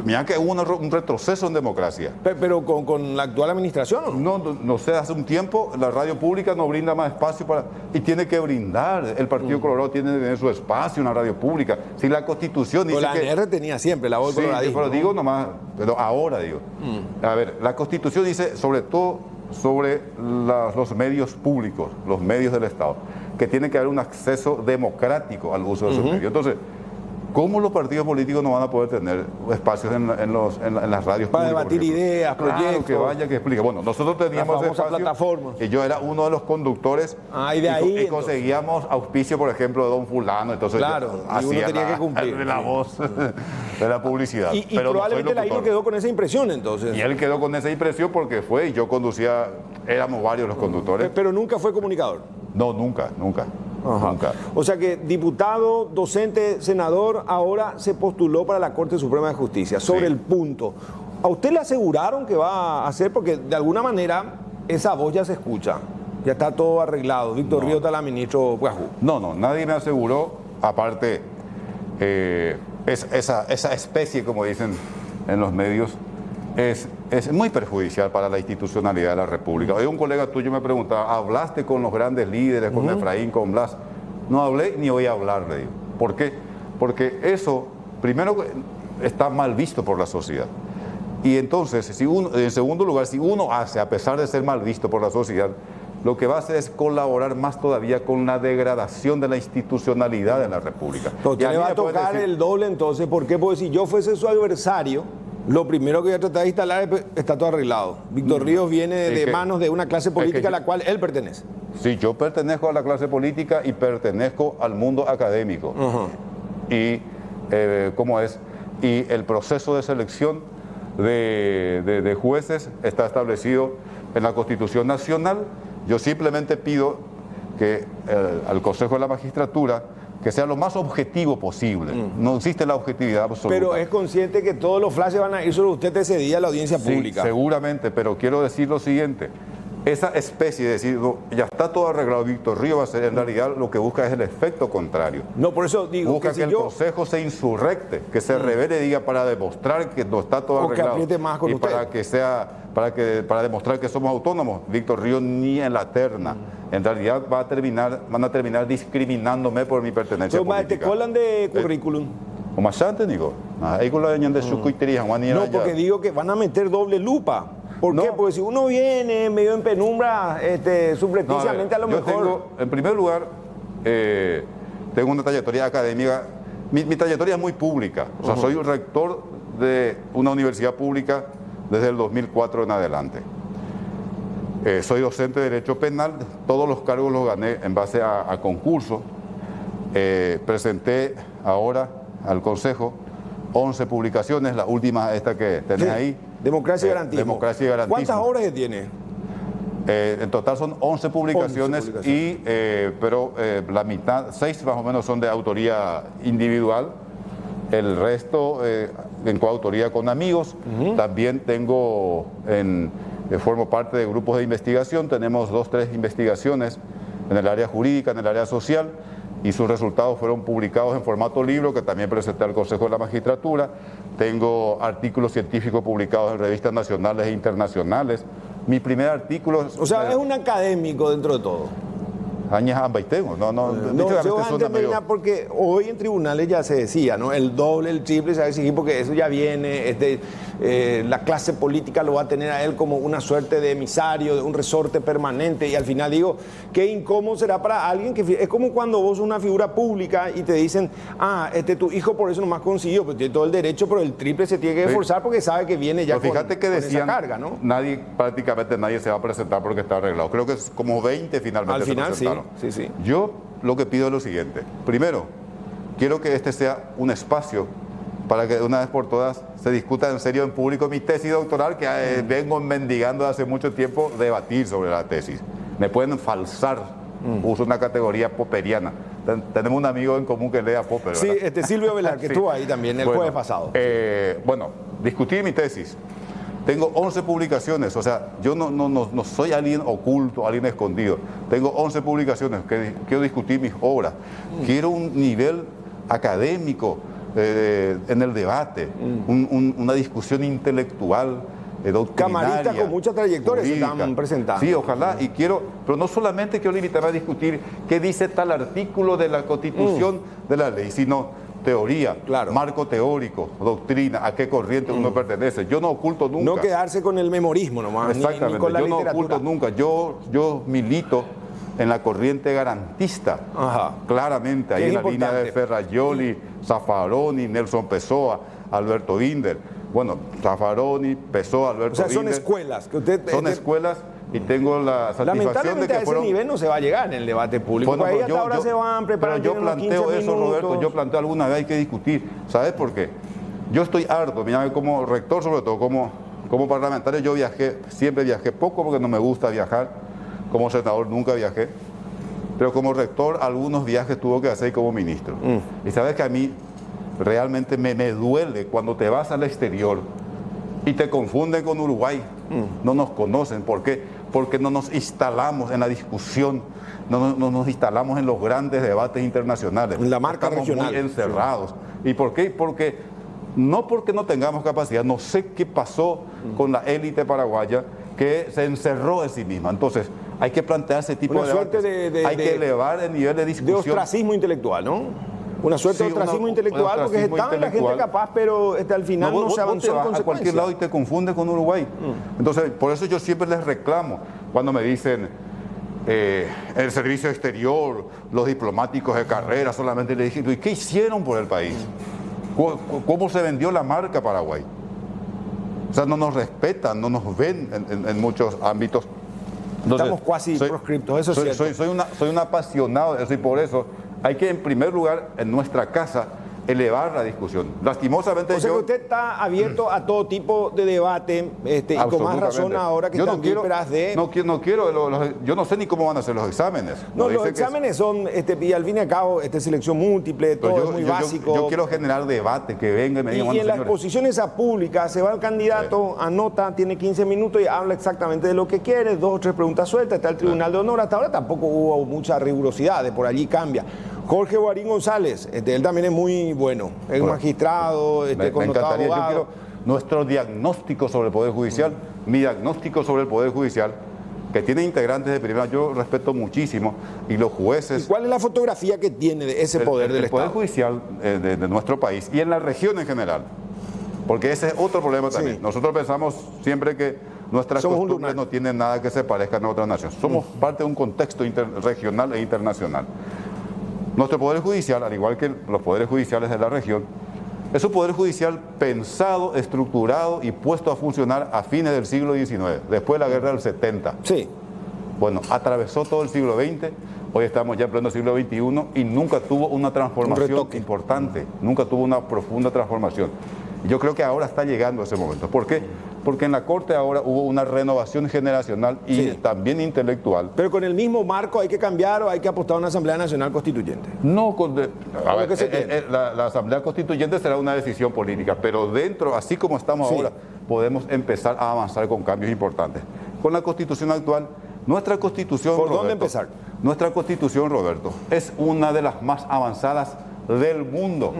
B: Mira que hubo un retroceso en democracia.
A: Pero con la actual administración, ¿o no?
B: No sé, hace un tiempo la radio pública no brinda más espacio y tiene que brindar. El Partido Colorado tiene que tener su espacio en la radio pública. Si la Constitución dice
A: la ANR tenía siempre la voz coloradista.
B: Pero digo nomás, pero ahora digo. A ver, la Constitución dice sobre todo sobre los medios públicos, los medios del Estado, que tiene que haber un acceso democrático al uso de esos medios. Entonces, ¿cómo los partidos políticos no van a poder tener espacios en las radios
A: para
B: públicas?
A: debatir ideas, proyectos.
B: Que vaya, que explique. Bueno, nosotros teníamos espacio
A: plataforma.
B: Y yo era uno de los conductores.
A: Y de ahí,
B: y conseguíamos auspicio, por ejemplo, de don fulano. Entonces,
A: claro, y uno tenía que cumplir.
B: La voz de la publicidad.
A: Y probablemente la INO quedó con esa impresión, entonces.
B: Y él quedó con esa impresión porque fue, y yo conducía, éramos varios los conductores.
A: Pero nunca fue comunicador.
B: No, nunca. Nunca.
A: O sea que diputado, docente, senador, ahora se postuló para la Corte Suprema de Justicia. Sobre el punto, ¿a usted le aseguraron que va a hacer? Porque de alguna manera esa voz ya se escucha, ya está todo arreglado. Víctor Ríos está la ministro Guajú.
B: No, nadie me aseguró. Aparte, esa especie, como dicen en los medios, es muy perjudicial para la institucionalidad de la República. Hoy un colega tuyo me preguntaba, ¿hablaste con los grandes líderes, con Efraín, con Blas? No hablé ni voy a hablar de ello. ¿Por qué? Porque eso, primero, está mal visto por la sociedad. Y entonces, en segundo lugar, si uno hace, a pesar de ser mal visto por la sociedad, lo que va a hacer es colaborar más todavía con la degradación de la institucionalidad de la República.
A: Usted le va a tocar el doble entonces, ¿por qué? Porque si yo fuese su adversario, lo primero que voy a tratar de instalar está todo arreglado. Víctor Ríos viene de manos de una clase política a la cual él pertenece.
B: Sí, yo pertenezco a la clase política y pertenezco al mundo académico. Y, ¿cómo es? Y el proceso de selección de jueces está establecido en la Constitución Nacional. Yo simplemente pido que al Consejo de la Magistratura que sea lo más objetivo posible. No existe la objetividad absoluta.
A: Pero es consciente que todos los flashes van a ir sobre usted ese día a la audiencia pública.
B: Sí, seguramente, pero quiero decir lo siguiente. Esa especie de decir, ya está todo arreglado, Víctor Ríos va a ser, en realidad lo que busca es el efecto contrario.
A: No, por eso digo
B: busca que el Consejo se insurrecte, que se revele, diga, para demostrar que no está todo arreglado.
A: O que apriete más con usted.
B: Para demostrar que somos autónomos. Víctor Ríos ni en la terna. En realidad van a terminar discriminándome por mi pertenencia política.
A: ¿Te colan de currículum?
B: O más antes, digo.
A: No, porque digo que van a meter doble lupa. ¿Por qué? Porque si uno viene medio en penumbra, subrepticiamente a lo mejor...
B: En primer lugar, tengo una trayectoria académica. Mi trayectoria es muy pública. O sea, soy un rector de una universidad pública desde el 2004 en adelante. Soy docente de Derecho Penal. Todos los cargos los gané en base a concurso. Presenté ahora al Consejo 11 publicaciones, la última esta que tenés ahí.
A: Democracia y Garantismo.
B: Democracia y Garantismo.
A: ¿Cuántas obras tiene?
B: En total son 11 publicaciones, pero la mitad, 6 más o menos son de autoría individual, el resto en coautoría con amigos. También formo parte de grupos de investigación, tenemos 2 o 3 investigaciones en el área jurídica, en el área social, y sus resultados fueron publicados en formato libro, que también presenté al Consejo de la Magistratura. Tengo artículos científicos publicados en revistas nacionales e internacionales. Mi primer artículo...
A: O sea, es un académico dentro de todo. Porque hoy en tribunales ya se decía, ¿no? El doble, el triple se va a exigir porque eso ya viene, la clase política lo va a tener a él como una suerte de emisario, de un resorte permanente, y al final digo, qué incómodo será para alguien que... Es como cuando vos sos una figura pública y te dicen, tu hijo por eso nomás consiguió, pues tiene todo el derecho, pero el triple se tiene que esforzar porque sabe que viene ya
B: fíjate que decían,
A: esa carga, ¿no?
B: Prácticamente nadie se va a presentar porque está arreglado. Creo que es como 20 finalmente.
A: Al final sí.
B: Yo lo que pido es lo siguiente. Primero, quiero que este sea un espacio para que de una vez por todas se discuta en serio en público mi tesis doctoral, que vengo mendigando hace mucho tiempo debatir sobre la tesis. Me pueden falsar, uso una categoría popperiana. Tenemos un amigo en común que lea Popper, ¿verdad?
A: Sí, Silvio Velar, que estuvo ahí también el jueves pasado.
B: Discutí mi tesis. Tengo 11 publicaciones, o sea, yo no soy alguien oculto, alguien escondido. Tengo 11 publicaciones, quiero discutir mis obras. Quiero un nivel académico en el debate, una discusión intelectual, doctrinaria.
A: Camaristas con mucha trayectoria se están presentando.
B: Sí, ojalá, y quiero, pero no solamente quiero limitarme a discutir qué dice tal artículo de la Constitución de la ley, sino teoría,
A: claro,
B: marco teórico, doctrina, a qué corriente uno pertenece. Yo no oculto nunca.
A: No quedarse con el memorismo nomás,
B: exactamente,
A: ni con la
B: yo no
A: literatura.
B: oculto nunca. Yo milito en la corriente garantista, claramente, ahí en la línea de Ferrajoli, Zaffaroni, Nelson Pessoa, Alberto Binder. Bueno, Zaffaroni, Pessoa, Alberto Binder.
A: O sea, son escuelas. Que usted,
B: son escuelas y tengo la satisfacción de que
A: a ese nivel no se va a llegar en el debate público.
B: Bueno,
A: ahí hasta ahora se van preparando.
B: Pero yo planteo eso, Roberto, yo planteo alguna vez hay que discutir. ¿Sabes por qué? Yo estoy harto, mira, como rector sobre todo, como parlamentario yo viajé, siempre viajé poco porque no me gusta viajar, como senador nunca viajé, pero como rector algunos viajes tuve que hacer como ministro. Y sabes que a mí realmente me duele cuando te vas al exterior y te confunden con Uruguay, no nos conocen. ¿Por qué? Porque no nos instalamos en la discusión, no nos instalamos en los grandes debates internacionales.
A: En la marca
B: estamos
A: regional.
B: Muy encerrados. Sí. ¿Y por qué? Porque no tengamos capacidad, no sé qué pasó con la élite paraguaya que se encerró en sí misma. Entonces, hay que plantear ese tipo de debates. Hay que elevar el nivel de discusión.
A: De ostracismo intelectual, ¿no? Una suerte de ostracismo intelectual, porque estaba la gente capaz, pero al final no se avanzó en consecuencia.
B: A cualquier lado y te confunde con Uruguay. Entonces, por eso yo siempre les reclamo cuando me dicen el servicio exterior, los diplomáticos de carrera, solamente les dije, ¿y qué hicieron por el país? ¿Cómo se vendió la marca Paraguay? O sea, no nos respetan, no nos ven en muchos ámbitos. Entonces,
A: estamos casi proscriptos, eso es cierto.
B: Soy un apasionado de eso y por eso hay que, en primer lugar, en nuestra casa, elevar la discusión. Lastimosamente,
A: o sea que usted está abierto a todo tipo de debate, y con más razón ahora que está en vísperas de...
B: yo no sé ni cómo van a ser los exámenes.
A: No, los exámenes son, y al fin y al cabo, selección múltiple, todo es muy básico.
B: Yo quiero generar debate, que venga y me digan...
A: Y en la exposición esa pública, se va el candidato, anota, tiene 15 minutos y habla exactamente de lo que quiere, 2 o 3 preguntas sueltas, está el Tribunal de Honor. Hasta ahora tampoco hubo mucha rigurosidad, de por allí cambia. Jorge Guarín González, él también es muy bueno, es magistrado,
B: me encantaría. Yo quiero nuestro diagnóstico sobre el Poder Judicial, mi diagnóstico sobre el Poder Judicial, que tiene integrantes de primera, yo respeto muchísimo, y los jueces...
A: ¿Y cuál es la fotografía que tiene de ese poder del Estado?
B: El Poder Judicial de nuestro país y en la región en general, porque ese es otro problema también. Sí. Nosotros pensamos siempre que nuestras costumbres no tienen nada que se parezcan a otras naciones. Somos parte de un contexto regional e internacional. Nuestro Poder Judicial, al igual que los poderes judiciales de la región, es un Poder Judicial pensado, estructurado y puesto a funcionar a fines del siglo XIX, después de la Guerra del 70.
A: Sí.
B: Bueno, atravesó todo el siglo XX, hoy estamos ya en pleno siglo XXI y nunca tuvo una transformación importante, nunca tuvo una profunda transformación. Yo creo que ahora está llegando ese momento. ¿Por qué? Porque en la Corte ahora hubo una renovación generacional y también intelectual.
A: Pero con el mismo marco hay que cambiar o hay que apostar a una Asamblea Nacional Constituyente.
B: No, la Asamblea Constituyente será una decisión política, pero dentro, así como estamos ahora, podemos empezar a avanzar con cambios importantes. Con la Constitución actual, nuestra Constitución...
A: ¿Por dónde empezar?
B: Nuestra Constitución, Roberto, es una de las más avanzadas del mundo.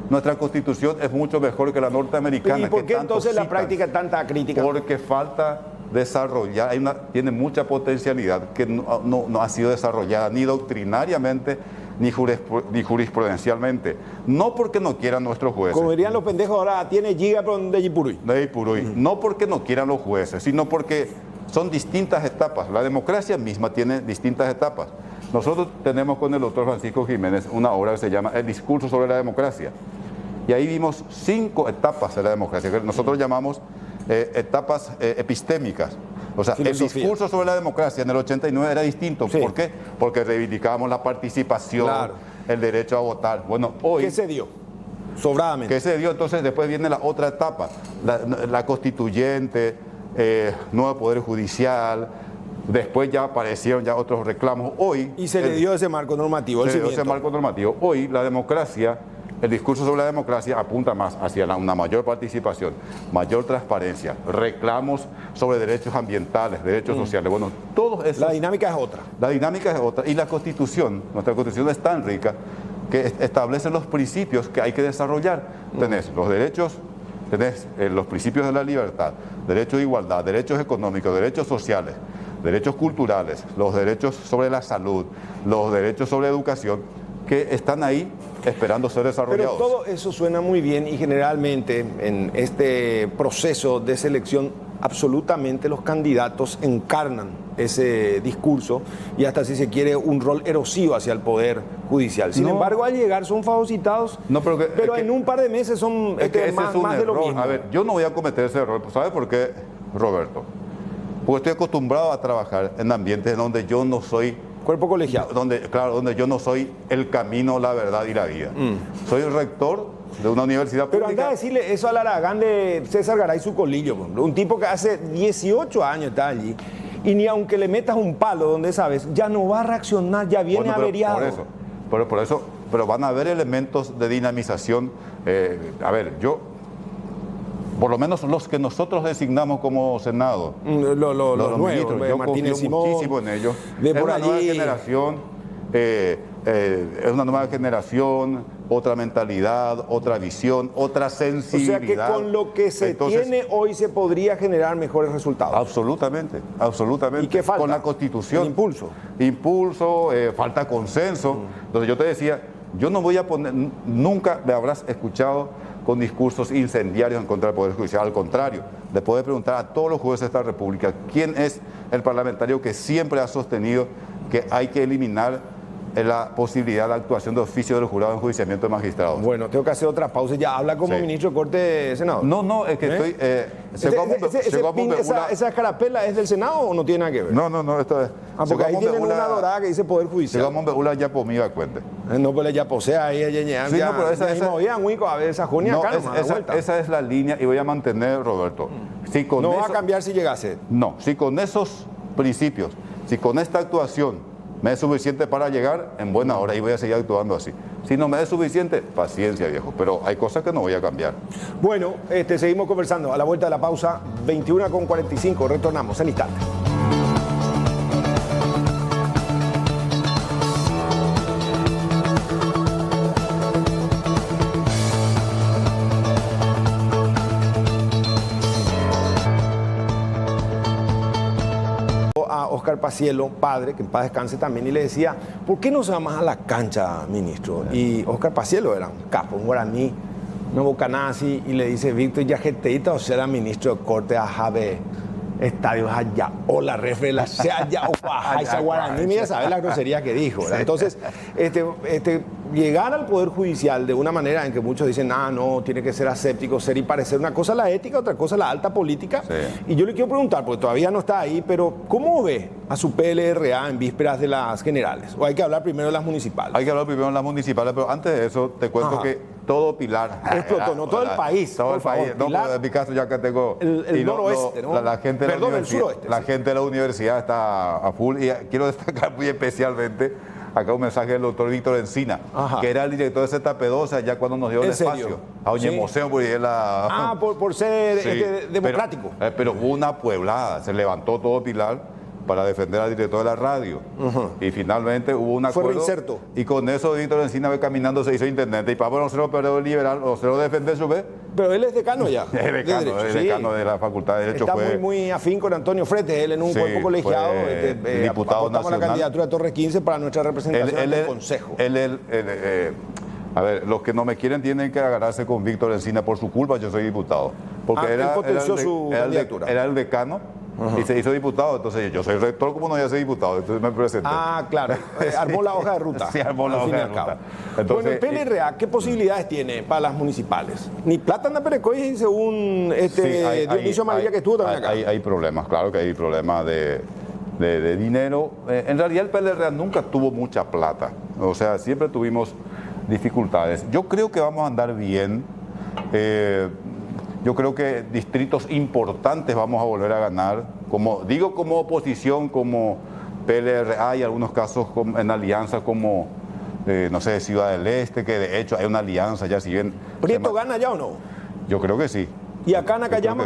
B: Nuestra Constitución es mucho mejor que la norteamericana.
A: ¿Y por qué entonces la práctica tanta crítica?
B: Porque falta desarrollar, tiene mucha potencialidad que no ha sido desarrollada ni doctrinariamente ni jurisprudencialmente. No porque no quieran nuestros jueces.
A: Como dirían los pendejos ahora, tiene giga de Yipuruy.
B: De Yipuruy. No porque no quieran los jueces, sino porque son distintas etapas. La democracia misma tiene distintas etapas. Nosotros tenemos con el doctor Francisco Jiménez una obra que se llama El discurso sobre la democracia. Y ahí vimos 5 etapas de la democracia, que nosotros llamamos etapas epistémicas. O sea, el discurso sobre la democracia en el 89 era distinto. ¿Por qué? Porque reivindicábamos la participación, el derecho a votar. Bueno, hoy...
A: ¿Qué se dio? Sobradamente.
B: ¿Qué se dio? Entonces después viene la otra etapa, la constituyente, nuevo poder judicial. Después ya aparecieron ya otros reclamos. Hoy...
A: Y se le dio ese marco normativo.
B: Se le dio ese marco normativo. Hoy la democracia, el discurso sobre la democracia apunta más hacia una mayor participación, mayor transparencia, reclamos sobre derechos ambientales, derechos sociales. Bueno, todo eso...
A: La dinámica es otra.
B: La dinámica es otra. Y la Constitución, nuestra Constitución es tan rica que establecen los principios que hay que desarrollar. Tenés los derechos, tenés los principios de la libertad, derechos de igualdad, derechos económicos, derechos sociales, derechos culturales, los derechos sobre la salud, los derechos sobre educación, que están ahí esperando ser desarrollados.
A: Pero todo eso suena muy bien y generalmente en este proceso de selección absolutamente los candidatos encarnan ese discurso y hasta si se quiere un rol erosivo hacia el Poder Judicial. Sin embargo, al llegar son fagocitados, pero en un par de meses son más de lo mismo.
B: A ver, yo no voy a cometer ese error. ¿Sabe por qué, Roberto? Porque estoy acostumbrado a trabajar en ambientes donde yo no soy
A: cuerpo colegiado.
B: Donde yo no soy el camino, la verdad y la vida. Soy el rector de una universidad pública.
A: Pero anda a decirle eso al Aragán de César Garay su colillo, un tipo que hace 18 años está allí y ni aunque le metas un palo donde sabes, ya no va a reaccionar, ya viene averiado.
B: Por eso, pero van a haber elementos de dinamización. A ver, por lo menos los que nosotros designamos como Senado, los ministros, yo
A: Martínez
B: confío
A: Simón,
B: muchísimo en ellos.
A: De
B: es
A: por
B: una nueva
A: allí.
B: generación, es una nueva generación, otra mentalidad, otra visión, otra sensibilidad.
A: O sea que con lo que se tiene hoy se podría generar mejores resultados.
B: Absolutamente, absolutamente.
A: ¿Y qué falta?
B: Con la Constitución.
A: El impulso.
B: Impulso, falta consenso. Entonces yo te decía, yo no voy a poner, nunca me habrás escuchado con discursos incendiarios en contra del Poder Judicial. Al contrario, le puedes preguntar a todos los jueces de esta República quién es el parlamentario que siempre ha sostenido que hay que eliminar la posibilidad de actuación de oficio del jurado en enjuiciamiento de magistrados.
A: Bueno, tengo que hacer otra pausa. Ya habla como ministro de Corte, senador.
B: No, es que estoy...
A: ¿Esa escarapela es del Senado o no tiene nada que ver?
B: No, esto es...
A: porque ahí tienen una dorada que dice Poder Judicial.
B: Llegamos a una ya por mí, cuente.
A: No, pues ya posea ahí, ya.
B: Sí, no, pero esa es la línea y voy a mantener, Roberto. Si con
A: no va a cambiar si llegase.
B: No, si con esos principios, si con esta actuación me es suficiente para llegar, en buena hora y voy a seguir actuando así. Si no me es suficiente, paciencia, viejo, pero hay cosas que no voy a cambiar.
A: Bueno, seguimos conversando. A la vuelta de la pausa, 21:45, retornamos en instante. Óscar Paciello, padre, que en paz descanse también, y le decía, ¿por qué no se va más a la cancha, ministro? Y Óscar Paciello era un capo, un guaraní, una bocanasi, y le dice, Víctor Yajeteita, o sea, ministro de Corte, ajabe, estadios allá, o la refela, sea allá, o esa guaraní, ya sabe la grosería que dijo, ¿verdad? Entonces, llegar al Poder Judicial de una manera en que muchos dicen, no, tiene que ser aséptico, ser y parecer, una cosa la ética, otra cosa la alta política. Sí. Y yo le quiero preguntar, porque todavía no está ahí, pero ¿cómo ve a su PLRA en vísperas de las generales? ¿O hay que hablar primero de las municipales?
B: Hay que hablar primero de las municipales, pero antes de eso te cuento que todo Pilar...
A: Explotó, no todo el país.
B: Todo el país. No, pero en mi caso ya que tengo...
A: El noroeste, ¿no?
B: La gente de
A: Perdón, el suroeste.
B: La gente de la universidad está a full y quiero destacar muy especialmente acá un mensaje del doctor Víctor Encina, que era el director de ZP12 ya cuando nos dio el espacio. A Oye Museo, por
A: ser democrático.
B: Pero hubo una pueblada, se levantó todo Pilar para defender al director de la radio. Y finalmente hubo un acuerdo.
A: Fue reinserto.
B: Y con eso Víctor Encina ve caminando, se hizo intendente. Y para no ser operado liberal, o se lo defender su vez.
A: Pero él es decano ya.
B: Es decano de la Facultad de Derecho.
A: Está muy afín con Antonio Frete, él en un cuerpo colegiado.
B: Diputado nacional.
A: La candidatura de Torres 15 para nuestra representación en el Consejo.
B: A ver, los que no me quieren tienen que agarrarse con Víctor Encina por su culpa, yo soy diputado. Porque
A: él potenció su candidatura.
B: Era el decano. Y se hizo diputado, entonces yo soy rector, como no voy a ser diputado, entonces me presenté.
A: Claro, armó la hoja de ruta.
B: Sí, armó la hoja de ruta.
A: Entonces, bueno, el PLRA, ¿qué posibilidades tiene para las municipales? Ni plata anda Perecoy, según Dionisio María que estuvo también acá.
B: Hay problemas, claro que hay problemas de dinero. En realidad el PLRA nunca tuvo mucha plata, o sea, siempre tuvimos dificultades. Yo creo que vamos a andar bien. Yo creo que distritos importantes vamos a volver a ganar, como oposición, como PLRA y algunos casos en alianza como, no sé, Ciudad del Este, que de hecho hay una alianza ya, si bien...
A: ¿Prieto gana ya o no?
B: Yo creo que sí.
A: ¿Y acá Nakayama?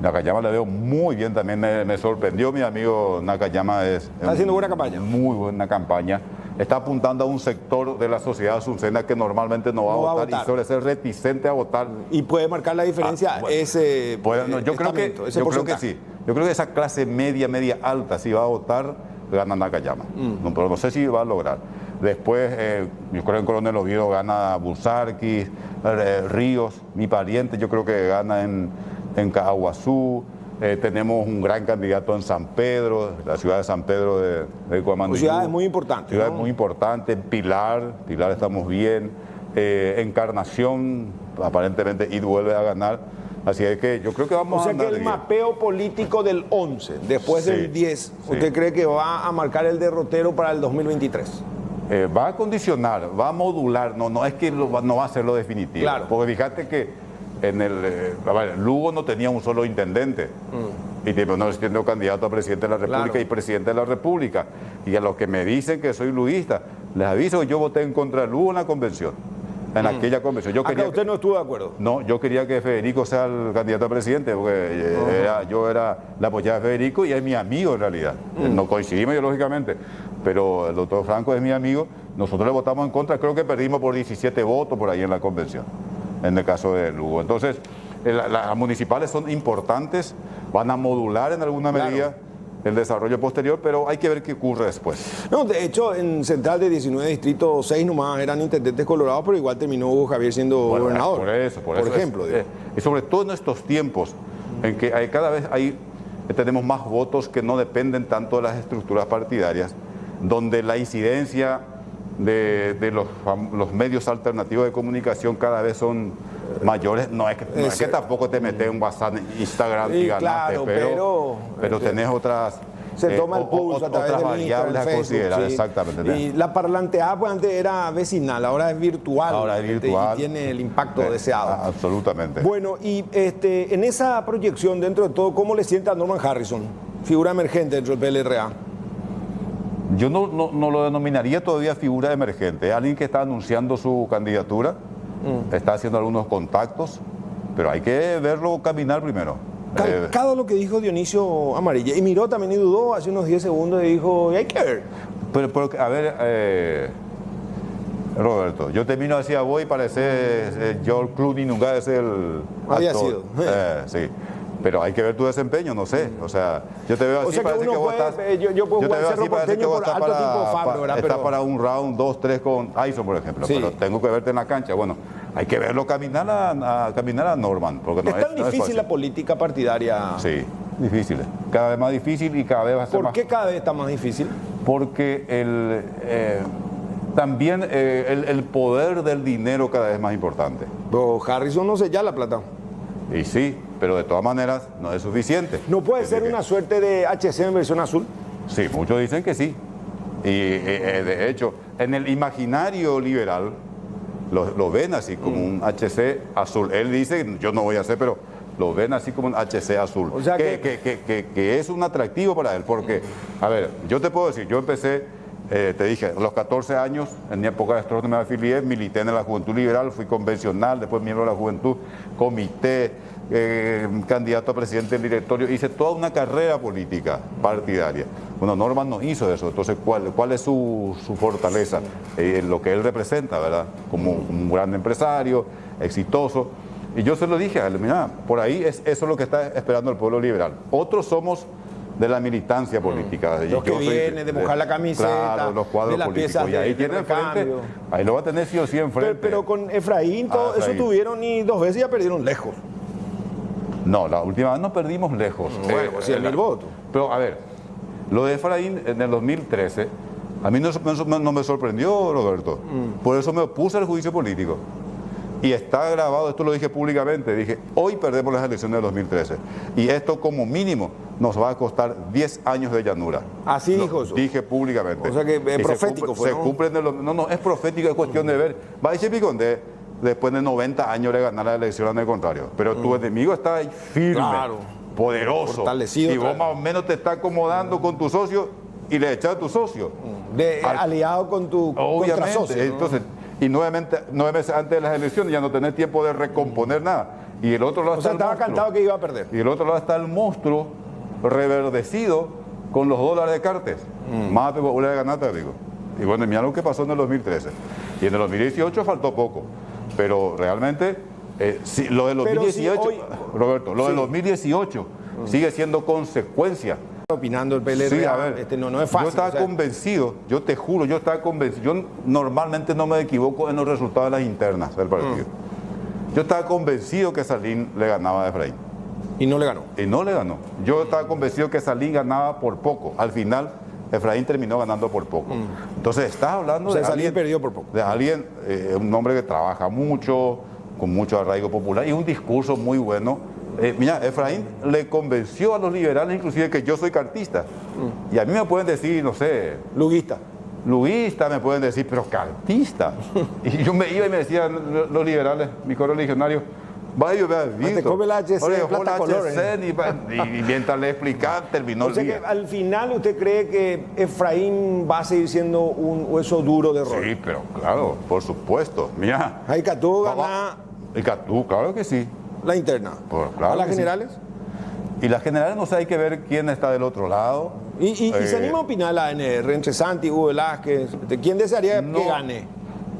B: Nakayama la veo muy bien, también me sorprendió mi amigo Nakayama.
A: Está haciendo buena campaña.
B: Muy buena campaña. está apuntando a un sector de la sociedad azucena que normalmente no va a votar y suele ser reticente a votar.
A: Y puede marcar la diferencia ese
B: yo creo que sí. Yo creo que esa clase media alta, si va a votar, gana Nakayama. No, pero no sé si va a lograr. Después, yo creo que en Coronel Oviedo gana Busarquis, Ríos, mi pariente, yo creo que gana en Caguazú. Tenemos un gran candidato en San Pedro, la ciudad de San Pedro de Cuamandingú.
A: Ciudades muy importantes.
B: Ciudades muy importantes. Pilar estamos bien. Encarnación, aparentemente, y vuelve a ganar. Así es que yo creo que vamos a andar.
A: O sea que el mapeo político del 11, después del 10, ¿usted cree que va a marcar el derrotero para el 2023?
B: Va a condicionar, va a modular, no es que no va a ser lo definitivo.
A: Claro.
B: Porque fíjate que Lugo no tenía un solo intendente. Y no siendo candidato a presidente de la República y presidente de la República. Y a los que me dicen que soy luguista, les aviso que yo voté en contra de Lugo en la convención. En aquella convención.
A: ¿Usted no estuvo de acuerdo?
B: No, yo quería que Federico sea el candidato a presidente, porque yo era la apoyada de Federico y es mi amigo en realidad. No coincidimos ideológicamente, pero el doctor Franco es mi amigo. Nosotros le votamos en contra, creo que perdimos por 17 votos por ahí en la convención, en el caso de Lugo. Entonces, las municipales son importantes, van a modular en alguna medida el desarrollo posterior, pero hay que ver qué ocurre después.
A: No, de hecho, en Central de 19 distritos, 6 nomás eran intendentes colorados, pero igual terminó Hugo Javier siendo gobernador.
B: Por ejemplo. Y sobre todo en estos tiempos en que cada vez tenemos más votos que no dependen tanto de las estructuras partidarias, donde la incidencia de los medios alternativos de comunicación cada vez son mayores. No es que tampoco te metes en WhatsApp, Instagram y ganaste, pero tenés otras.
A: Se toma el pulso a través
B: otras
A: del
B: variables
A: Facebook,
B: a considerar,
A: sí.
B: Exactamente.
A: Y la parlanteada pues antes era vecinal, ahora es virtual.
B: Ahora es virtual.
A: Y tiene el impacto deseado.
B: Absolutamente.
A: Bueno, y en esa proyección, dentro de todo, ¿cómo le sienta a Norman Harrison, figura emergente dentro del PLRA?
B: Yo no lo denominaría todavía figura emergente. Es alguien que está anunciando su candidatura, está haciendo algunos contactos, pero hay que verlo caminar primero.
A: Calcado lo que dijo Dionisio Amarilla. Y miró también y dudó hace unos 10 segundos y dijo, hay que ver.
B: Pero a ver, Roberto, yo termino así a vos y parece George Clooney, nunca es el
A: había
B: actor.
A: sido.
B: Sí. Pero hay que ver tu desempeño, no sé. O sea, yo te veo así, parece que vos estás.
A: Yo puedo jugar Cerro Porteño por alto tipo Fabro, ¿verdad?
B: Está para un round 2, 3 con Ayson, por ejemplo. Sí. Pero tengo que verte en la cancha. Bueno, hay que verlo caminar a Norman. Porque
A: ¿Es tan difícil la política partidaria?
B: Sí, difícil. Cada vez más difícil y cada vez va a ser más.
A: ¿Por qué cada vez está más difícil?
B: Porque también el poder del dinero cada vez es más importante.
A: Pero Harrison no sella la plata.
B: Y sí, pero de todas maneras no es suficiente.
A: ¿No puede ser una suerte de HC en versión azul?
B: Sí, muchos dicen que sí. Y de hecho, en el imaginario liberal lo ven así como un HC azul. Él dice, yo no voy a hacer, pero lo ven así como un HC azul. O sea que es un atractivo para él. Porque, a ver, yo te puedo decir, yo empecé, te dije, a los 14 años, en mi época de Stroessner me afilié, milité en la Juventud Liberal, fui convencional, después miembro de la Juventud, comité, candidato a presidente del directorio, hice toda una carrera política partidaria. Bueno, Norman no hizo eso, entonces ¿cuál es su fortaleza? Lo que él representa, ¿verdad? Como un gran empresario, exitoso. Y yo se lo dije a él, mira, por ahí eso es lo que está esperando el pueblo liberal. Otros somos de la militancia política.
A: Los que vienen de mojar la camiseta,
B: claro, los cuadros
A: de las
B: políticos.
A: piezas
B: y ahí tiene enfrente, ahí lo va a tener sí o sí enfrente.
A: Pero con Efraín, todo eso tuvieron y 2 veces ya perdieron lejos.
B: No, la última vez no perdimos lejos.
A: Bueno, 100.000 votos.
B: Pero a ver, lo de Efraín en el 2013, a mí no me sorprendió, Roberto. Por eso me opuse al juicio político. Y está grabado, esto lo dije públicamente, dije, hoy perdemos las elecciones del 2013. Y esto como mínimo nos va a costar 10 años de llanura.
A: Así dijo eso.
B: Dije públicamente.
A: O sea que es profético fue,
B: ¿no? Se cumplen no, es profético, es cuestión de ver. Va a decir Picondé, después de 90 años de ganar la elección al contrario. Pero tu enemigo está ahí firme, poderoso.
A: Fortalecido.
B: Y vos más o menos te estás acomodando con tu socio y le echas a tu socio.
A: Aliado con tu contrasocio, ¿no?
B: Entonces, y 9 meses antes de las elecciones ya no tenés tiempo de recomponer nada. Y el otro lado
A: estaba cantado que iba a perder.
B: Y el otro lado está el monstruo reverdecido con los dólares de Cartes. Más te voy a ganar, te digo. Y bueno, mira lo que pasó en el 2013. Y en el 2018 faltó poco. Pero realmente, sí, lo del 2018,
A: si hoy,
B: Roberto, lo
A: sí,
B: del 2018 sigue siendo consecuencia.
A: opinando el PLRA,
B: Sí, a ver,
A: no es fácil.
B: yo estaba convencido, yo te juro, yo estaba convencido. Yo normalmente no me equivoco en los resultados de las internas del partido. Yo estaba convencido que Salín le ganaba a Efraín.
A: Y no le ganó.
B: Y no le ganó. Yo estaba convencido que Salín ganaba por poco. Al final, Efraín terminó ganando por poco. Entonces, estás hablando de
A: Salín
B: alguien,
A: perdió por poco.
B: de alguien, un hombre que trabaja mucho, con mucho arraigo popular y un discurso muy bueno. Mira, Efraín le convenció a los liberales, inclusive, que yo soy cartista. Y a mí me pueden decir, no sé,
A: Luguista.
B: luguista, me pueden decir, pero cartista. Y yo me iba y me decían los liberales, mis correligionarios, vaya, vea,
A: Te come la HC, plata color.
B: Y mientras le explicaba, terminó
A: O sea
B: el
A: que
B: día.
A: al final, ¿usted cree que Efraín va a seguir siendo un hueso duro de rol?
B: Sí, pero claro, por supuesto. Mira.
A: Hay Catú gana
B: Y Catú, claro que sí.
A: la interna.
B: Claro
A: ¿A las
B: que sí.
A: generales?
B: Y las generales, no sé, hay que ver quién está del otro lado.
A: ¿Y se anima a opinar la ANR entre Santi y Hugo Velázquez? ¿Quién desearía que gane?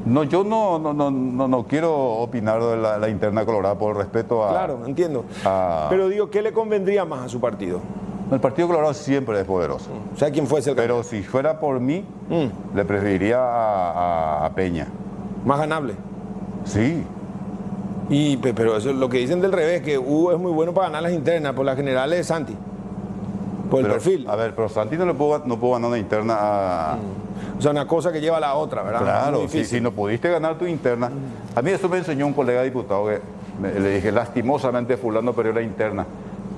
B: No, yo no quiero opinar de la interna colorada por respeto a...
A: Claro, entiendo.
B: a-
A: Pero digo, ¿qué le convendría más a su partido?
B: El Partido Colorado siempre es poderoso.
A: O sea, ¿quién fuese el
B: Pero si fuera por mí, le preferiría a Peña.
A: más ganable?
B: Sí.
A: Pero eso es lo que dicen del revés, que Hugo es muy bueno para ganar las internas, por las generales de Santi. Por el
B: Pero,
A: perfil.
B: A ver, pero Santi no puedo ganar una interna a...
A: O sea, una cosa que lleva a la otra, ¿verdad?
B: Claro,
A: Muy difícil.
B: si no pudiste ganar tu interna. A mí eso me enseñó un colega diputado que le dije, lastimosamente fulano perdió la interna.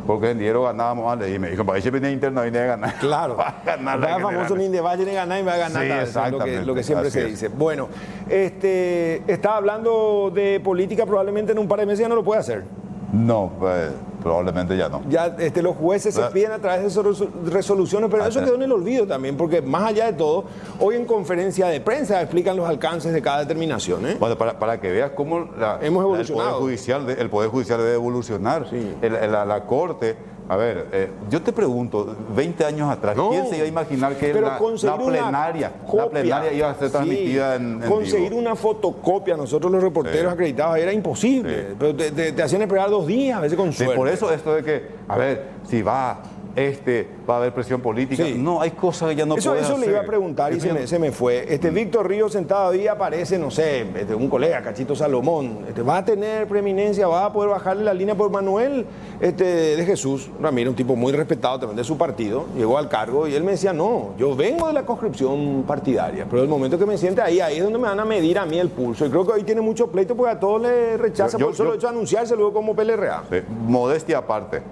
B: Porque en dinero ganábamos más. Y me dijo, para ese venía interna, vine a ganar.
A: Claro.
B: Va a ganar la
A: Va famoso
B: general.
A: ni de Valle ni ganar y va a ganar.
B: Sí,
A: tal vez,
B: exactamente.
A: lo que siempre
B: Así
A: se
B: es.
A: dice. Bueno, estaba hablando de política, probablemente en un par de meses ya no lo puede hacer.
B: No, pues, probablemente ya no.
A: Ya los jueces se piden a través de esas resoluciones, pero eso quedó en el olvido también, porque más allá de todo, hoy en conferencia de prensa explican los alcances de cada determinación.
B: Bueno, para que veas cómo
A: Hemos evolucionado.
B: el Poder Judicial debe evolucionar.
A: Sí.
B: La Corte, a ver, yo te pregunto, 20 años atrás,
A: No,
B: ¿quién se iba a imaginar que
A: pero
B: la
A: conseguir una
B: plenaria
A: copia,
B: iba a ser transmitida en
A: conseguir
B: vivo?
A: una fotocopia, nosotros los reporteros
B: Sí.
A: acreditados, era imposible.
B: Sí.
A: Pero te hacían esperar 2 días, a veces con
B: Sí,
A: suerte.
B: por eso esto de que, a ver, si va a haber presión política.
A: Sí.
B: No, hay cosas que ya no
A: Eso
B: puedes hacer.
A: le iba a preguntar y se me fue. Víctor Ríos sentado ahí aparece, no sé, un colega, Cachito Salomón. ¿Va a tener preeminencia? ¿Va a poder bajarle la línea por Manuel de Jesús Ramírez, un tipo muy respetado también de su partido? Llegó al cargo y él me decía, no, yo vengo de la conscripción partidaria, pero el momento que me siente ahí es donde me van a medir a mí el pulso. Y creo que hoy tiene mucho pleito porque a todos le rechazan por solo hecho de anunciarse luego como PLRA.
B: Sí, modestia aparte.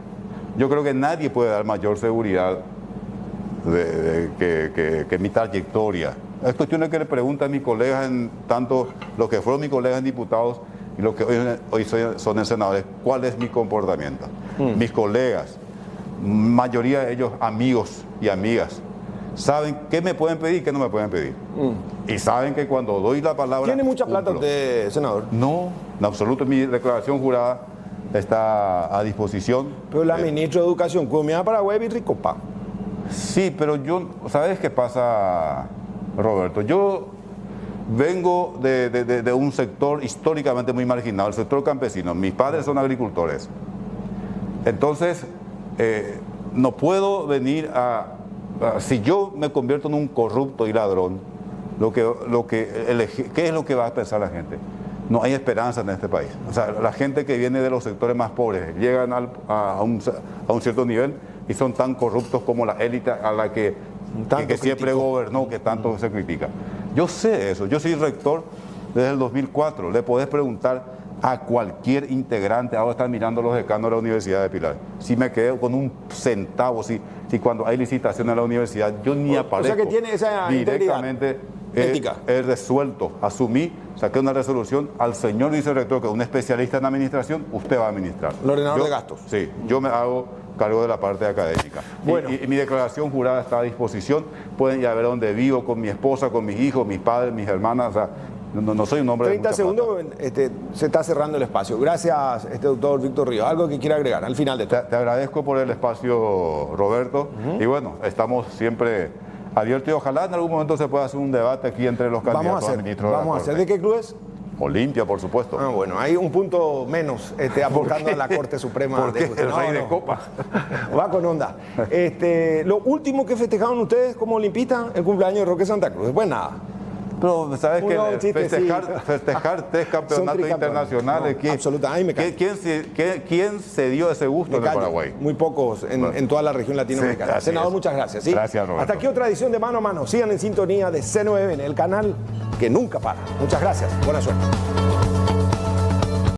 B: Yo creo que nadie puede dar mayor seguridad que mi trayectoria. Es cuestión de que le pregunten a mis colegas, tanto los que fueron mis colegas en diputados y los que hoy son en senadores, cuál es mi comportamiento. Mis colegas, mayoría de ellos amigos y amigas, saben qué me pueden pedir y qué no me pueden pedir. Y saben que cuando doy la palabra...
A: ¿Tiene mucha plata
B: cumplo.
A: usted, senador?
B: No, en absoluto. Mi declaración jurada está a disposición.
A: Pero la ministra de Educación, comida Paraguay y Ricopa.
B: Sí, pero yo, ¿sabes qué pasa, Roberto? Yo vengo de un sector históricamente muy marginado, el sector campesino. Mis padres son agricultores. Entonces, no puedo venir si yo me convierto en un corrupto y ladrón, ¿qué es lo que va a pensar la gente? No hay esperanza en este país. O sea, la gente que viene de los sectores más pobres llegan a un cierto nivel y son tan corruptos como la élite a la que siempre gobernó, que tanto se critica. Yo sé eso, yo soy rector desde el 2004. Le podés preguntar a cualquier integrante, ahora están mirando los decanos de la Universidad de Pilar, si me quedo con un centavo, si cuando hay licitación en la universidad, yo ni aparezco.
A: O sea que tiene esa
B: directamente
A: ética.
B: He resuelto, asumí, saqué una resolución al señor vicerrector, que es un especialista en administración, usted va a administrar.
A: El ordenador de gastos.
B: Sí, yo me hago cargo de la parte académica.
A: Bueno.
B: Y mi declaración jurada está a disposición. Pueden ir a ver dónde vivo, con mi esposa, con mis hijos, mis padres, mis hermanas. O sea, no soy un hombre
A: 30
B: de mucha
A: segundos, se está cerrando el espacio. Gracias, doctor Víctor Ríos. ¿Algo que quiera agregar al final de todo?
B: Te agradezco por el espacio, Roberto. Y bueno, estamos siempre abierto y ojalá en algún momento se pueda hacer un debate aquí entre los candidatos a ministros de la
A: Vamos a hacer.
B: Corte.
A: ¿De qué club es?
B: Olimpia, por supuesto.
A: Ah, bueno, hay un punto menos aportando a la Corte Suprema.
B: ¿Por qué? El rey de copa.
A: Va con onda. Lo último que festejaron ustedes como olimpistas, el cumpleaños de Roque Santa Cruz. Después nada.
B: Pero sabes
A: Un
B: que
A: chistecito.
B: festejar 3 campeonatos internacionales,
A: No, absolutamente, ahí me cae.
B: ¿quién se dio ese gusto en el
A: Calle.
B: Paraguay?
A: Muy pocos en toda la región latinoamericana.
B: Sí, así
A: Senador,
B: es.
A: muchas gracias. ¿sí?
B: Gracias, Roberto.
A: Hasta aquí otra edición de Mano a Mano. Sigan en sintonía de C9N, el canal que nunca para. Muchas gracias. Buena suerte.